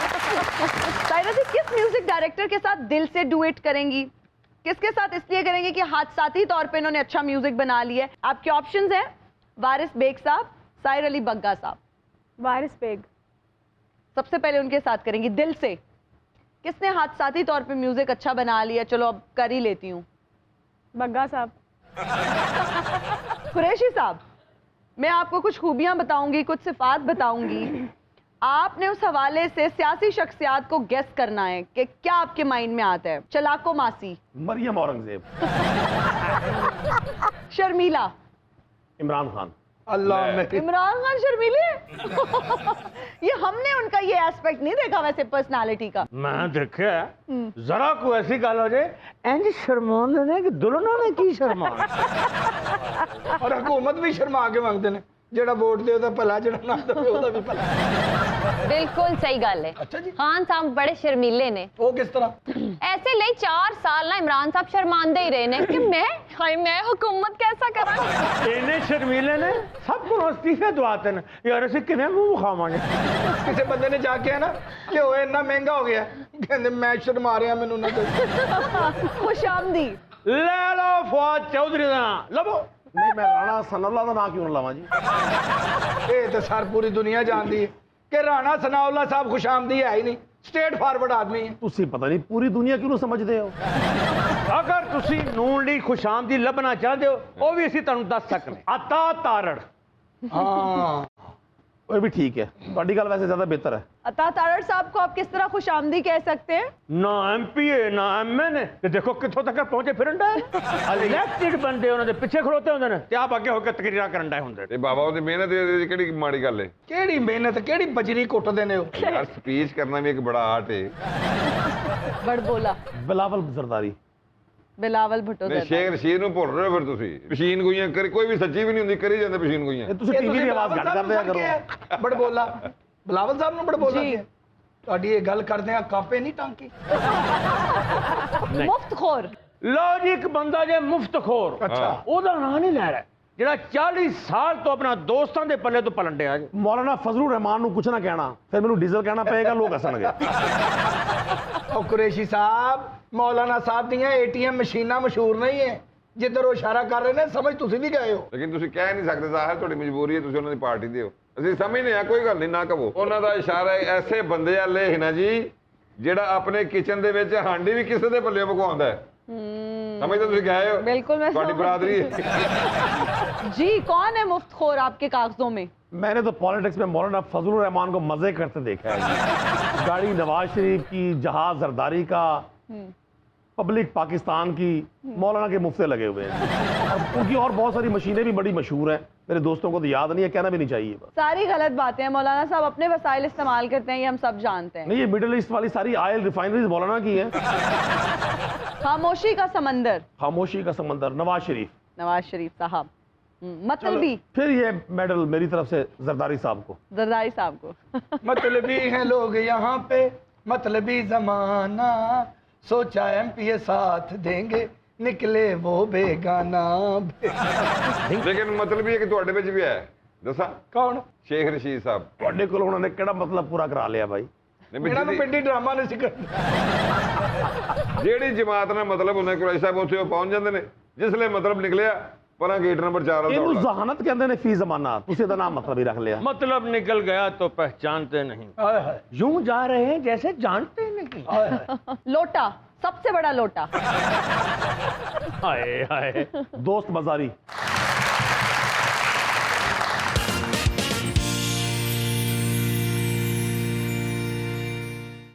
सायरा जी किस म्यूजिक डायरेक्टर के साथ दिल से डुएट करेंगी? किसके साथ इसलिए करेंगे कि हादसाती तौर पे इन्होंने अच्छा म्यूजिक बना लिया है? आपके ऑप्शंस हैं वारिस बेग साहब, साहिर अली बग्गा साहब। वारिस बेग। सबसे पहले उनके साथ करेंगी दिल से। किसने हादसाती तौर पे म्यूजिक अच्छा बना लिया? चलो अब कर ही लेती हूँ। बग्गा साहब। कुरैशी साहब, मैं आपको कुछ खूबियां बताऊंगी, कुछ सिफात बताऊंगी, आपने उस हवाले से सियासी शख्सियात को गेस करना है कि क्या आपके माइंड में आता है। चलाको मासी, मरियम औरंगजेब। शर्मीला, इमरान खान। अल्लाह में इमरान खान शर्मीले। ये हमने उनका ये एस्पेक्ट नहीं देखा वैसे पर्सनालिटी का। मैं देखा जरा को ऐसी गल हो जाए इंज शर्मांदे ने कि दुल्हनों ने की शर्माना। और हुकूमत भी शर्मा के मंगते ने, ਜਿਹੜਾ ਵੋਟ ਦੇ ਉਹਦਾ ਭਲਾ, ਜਿਹੜਾ ਨਾ ਦੇਵੇ ਉਹਦਾ ਵੀ ਭਲਾ। ਬਿਲਕੁਲ ਸਹੀ ਗੱਲ ਹੈ। ਅੱਛਾ ਜੀ। ਖਾਨ ਸਾਹਿਬ ਬੜੇ ਸ਼ਰਮੀਲੇ ਨੇ। ਉਹ ਕਿਸ ਤਰ੍ਹਾਂ? ऐसे ਲਈ 4 ਸਾਲ ਨਾ ਇਮਰਾਨ ਸਾਹਿਬ ਸ਼ਰਮਾਂਦੇ ਹੀ ਰਹੇ ਨੇ ਕਿ ਮੈਂ हुकूमत कैसा ਕਰਾਂ। ਇੰਨੇ ਸ਼ਰਮੀਲੇ ਨੇ ਸਭ ਨੂੰ ਅਸਤੀਫੇ ਦਵਾਤੇ ਨੇ। ਯਾਰ ਅਸੀਂ ਕਿਵੇਂ ਮੂੰਹ ਖਾਵਾਂਗੇ? ਕਿਸੇ ਬੰਦੇ ਨੇ ਜਾ ਕੇ ਨਾ ਕਿ ਉਹ ਇੰਨਾ ਮਹਿੰਗਾ ਹੋ ਗਿਆ, ਕਹਿੰਦੇ ਮੈਂ ਸ਼ਰਮਾ ਰਿਹਾ, ਮੈਨੂੰ ਨਾ ਦੇ। खुशामदी। ਲੈ ਲਓ ਫਵਾਦ ਚੌਧਰੀ ਦਾ ਨਾਂ ਲਵੋ। नहीं, मैं राणा सनाउल्लाह का नाम क्यों ना लावां जी? ਇਹ ਤਾਂ ਸਾਰ ਪੂਰੀ ਦੁਨੀਆ ਜਾਣਦੀ ਹੈ ਕਿ ਰਾਣਾ ਸਨਾਉल्ला ਸਾਹਿਬ ਖੁਸ਼ਾਮਦੀ ਹੈ ਹੀ ਨਹੀਂ, ਸਟੇਟ ਫਾਰਵਰਡ ਆਦਮੀ ਹੈ। ਤੁਸੀਂ ਪਤਾ ਨਹੀਂ ਪੂਰੀ ਦੁਨੀਆ ਕਿਉਂ ਨੂੰ ਸਮਝਦੇ ਹੋ? ਅਗਰ ਤੁਸੀਂ ਨੂਨ ਲਈ ਖੁਸ਼ਾਮਦੀ ਲੱਭਣਾ ਚਾਹਦੇ ਹੋ ਉਹ ਵੀ ਅਸੀਂ ਤੁਹਾਨੂੰ ਦੱਸ ਸਕਦੇ। ਅਤਾ ਤਾਰੜ। ਹਾਂ वो भी ठीक है, ਤੁਹਾਡੀ ਗੱਲ ਵੈਸੇ ਜ਼ਿਆਦਾ ਬਿਹਤਰ ਹੈ। अता तारड़ साहब को आप किस तरह खुशामदी कह सकते हैं? ਨਾ ਐਮਪੀਏ ਨਾ ਐਮਐਨ ਤੇ ਦੇਖੋ ਕਿੱਥੋਂ ਤੱਕ ਪਹੁੰਚੇ ਫਿਰਨ ਦਾ ਇਲੈਕਟਿਡ ਬੰਦੇ ਉਹਨਾਂ ਦੇ ਪਿੱਛੇ ਖਲੋਤੇ ਹੁੰਦੇ ਨੇ ਤੇ ਆਪ ਅੱਗੇ ਹੋ ਕੇ ਤਕਰੀਰਾਂ ਕਰਨ ਦਾ ਹੁੰਦੇ ਤੇ ਬਾਬਾ ਉਹਦੀ ਮਿਹਨਤ ਇਹਦੇ 'ਚ ਕਿਹੜੀ ਮਾੜੀ ਗੱਲ ਏ? ਕਿਹੜੀ ਮਿਹਨਤ, ਕਿਹੜੀ ਬਜਰੀ ਕੁੱਟਦੇ ਨੇ ਉਹ। ਯਾਰ ਸਪੀਚ ਕਰਨਾ ਵੀ ਇੱਕ ਬੜਾ ਆਰਟ ਏ। बड़ बोला ਬਿਲਾਵਲ ਜ਼ਰਦਾਰੀ। बिलावल भुट्टो ਨਹੀਂ ਸ਼ੇਖ ਰਸ਼ੀਦ ਨੂੰ ਭੁੱਲ ਰਹੇ ਹੋ ਫਿਰ ਤੁਸੀਂ। ਪਸ਼ੀਨ ਗੋਈਆਂ ਕਰੀ, ਕੋਈ ਵੀ ਸੱਚੀ ਵੀ ਨਹੀਂ ਹੁੰਦੀ, ਕਰੀ ਜਾਂਦੇ ਪਸ਼ੀਨ ਗੋਈਆਂ। ਇਹ ਤੁਸੀਂ ਇਹ ਟੀਵੀ ਦੀ ਆਵਾਜ਼ ਘੱਟ ਕਰ ਦਿਆ ਕਰੋ। ਬੜ ਬੋਲਾ ਬਿਲਾਵਲ ਸਾਹਿਬ ਨੂੰ ਬੜ ਬੋਲਾ ਜੀ। ਕਿਹਾ? ਤੁਹਾਡੀ ਇਹ ਗੱਲ ਕਰਦੇ ਆ ਕਾਪੇ ਨਹੀਂ ਟਾਂਕੀ। मुफ्तखोर। ਲਓ ਜੀ ਇੱਕ ਬੰਦਾ ਜੇ ਮੁਫਤਖੋਰ ਅੱਛਾ। ਉਹਦਾ ਨਾਂ ਨਹੀਂ ਲੈ ਰਿਹਾ ਜਿਹੜਾ 40 ਸਾਲ ਤੋਂ ਆਪਣਾ ਦੋਸਤਾਂ ਦੇ ਪੱਲੇ ਤੋਂ ਪਲਣ ਡਿਆ ਜੀ। ਮੌਲਾਨਾ ਫਜ਼ਲੁਰ ਰਹਿਮਾਨ ਨੂੰ ਕੁਛ ਨਾ ਕਹਿਣਾ, ਫਿਰ ਮੈਨੂੰ ਡੀਜ਼ਲ ਕਹਿਣਾ ਪਏਗਾ, ਲੋਕ ਹੱਸਣਗੇ। ਉਹ ਕੁਰੇਸ਼ੀ ਸਾਹਿਬ, ਮੌਲਾਨਾ ਸਾਹਿਬ ਦੀਆਂ ਏਟੀਐਮ ਮਸ਼ੀਨਾਂ ਮਸ਼ਹੂਰ ਨਹੀਂ ਹੈ। ਜਿੱਧਰ ਉਹ ਇਸ਼ਾਰਾ ਕਰ ਰਹੇ ਨੇ ਸਮਝ ਤੁਸੀਂ ਵੀ ਗਏ ਹੋ। ਲੇਕਿਨ ਤੁਸੀਂ ਕਹਿ ਨਹੀਂ ਸਕਦੇ, ਜ਼ਾਹਿਰ ਤੁਹਾਡੀ ਮਜਬੂਰੀ ਹੈ, ਤੁਸੀਂ ਉਹਨਾਂ ਦੀ ਪਾਰਟੀ ਦੇ ਹੋ। ਅਸੀਂ ਸਮਝਦੇ ਹਾਂ, ਕੋਈ ਗੱਲ ਨਹੀਂ, ਨਾ ਕਹੋ। ਉਹਨਾਂ ਦਾ ਇਸ਼ਾਰਾ ਐਸੇ ਬੰਦੇ ਆ ਲੇਹ ਨਾ ਜੀ, ਜਿਹੜਾ ਆਪਣੇ ਕਿਚਨ ਦੇ ਵਿੱਚ ਹਾਂਡੀ ਵੀ ਕਿਸੇ ਦੇ ਪੱਲੇ ਪਕਵਾਉਂਦਾ ਹੈ। ਸਮਝਦੇ ਤੁਸੀਂ ਗਏ ਹੋ? बिल्कुल मैं ਤੁਹਾਡੀ समझ- ਬਰਾਦਰੀ ਹੈ। जी कौन है मुफ्तखोर आपके कागजों में? मैंने तो पॉलिटिक्स में मौलाना फजलुर रहमान को मजे करते देखा है। गाड़ी नवाज शरीफ की, जहाज जरदारी का, पब्लिक पाकिस्तान की, मौलाना के मुफ्ते लगे हुए हैं। और उनकी और बहुत सारी मशीनें भी बड़ी मशहूर हैं, मेरे दोस्तों को तो याद नहीं है, कहना भी नहीं चाहिए बस। सारी गलत बातें हैं। मौलाना साहब अपने वसाइल इस्तेमाल करते हैं, ये हम सब जानते हैं। नहीं, ये मिडिल ईस्ट वाली सारी ऑयल रिफाइनरीज मौलाना की हैं। खामोशी का समंदर, खामोशी का समंदर, नवाज शरीफ। नवाज शरीफ साहब। मतलबी, फिर ये मेडल मेरी तरफ से जरदारी साहब को। जरदारी साहब को। मतलबी हैं लोग यहाँ पे, मतलबी जमाना, सोचा एमपीए साथ देंगे, निकले वो बेगाना। ਲੇਕਿਨ ਮਤਲਬ ਇਹ ਹੈ ਕਿ ਤੁਹਾਡੇ ਵਿੱਚ ਵੀ ਹੈ। ਦੱਸਾਂ ਕੌਣ? ਸ਼ੇਖ ਰਸ਼ੀਦ ਸਾਹਿਬ। ਤੁਹਾਡੇ ਕੋਲ ਉਹਨਾਂ ਨੇ ਕਿਹੜਾ ਮਤਲਬ ਪੂਰਾ ਕਰਾ ਲਿਆ ਭਾਈ? ਨਹੀਂ ਵੀ ਇਹਨਾਂ ਨੂੰ ਜਿਹੜੀ- ਪਿੰਡੀ ਡਰਾਮਾ ਨਹੀਂ ਸਿੱਖਣ। ਜਿਹੜੀ ਜਮਾਤ ਨਾਲ ਮਤਲਬ ਹੁੰਦਾ ਕੁਰੈਸ਼ੀ ਸਾਹਿਬ ਉੱਥੇ ਉਹ ਪਹੁੰਚ ਜਾਂਦੇ ਨੇ। ਜਿਸਲੇ ਮਤਲਬ ਨਿਕਲਿਆ ਪਰਾਂ ਗੇਟ ਨੰਬਰ 4 ਇਹਨੂੰ ਵਾਲਾ ਜ਼ਹਾਨਤ ਕਹਿੰਦੇ ਨੇ ਫੀ ਜ਼ਮਾਨਾ, ਤੁਸੀਂ ਇਹਦਾ ਨਾਮ ਮਤਲਬ ਹੀ ਰੱਖ ਲਿਆ। मतलब निकल गया तो पहचानते नहीं, ਹਾਏ ਹਾਏ यूं जा रहे हैं जैसे जानते नहीं। ਹਾਏ ਹਾਏ। लोटा, सबसे बड़ा लोटा। हाय हाय दोस्त बाजारी।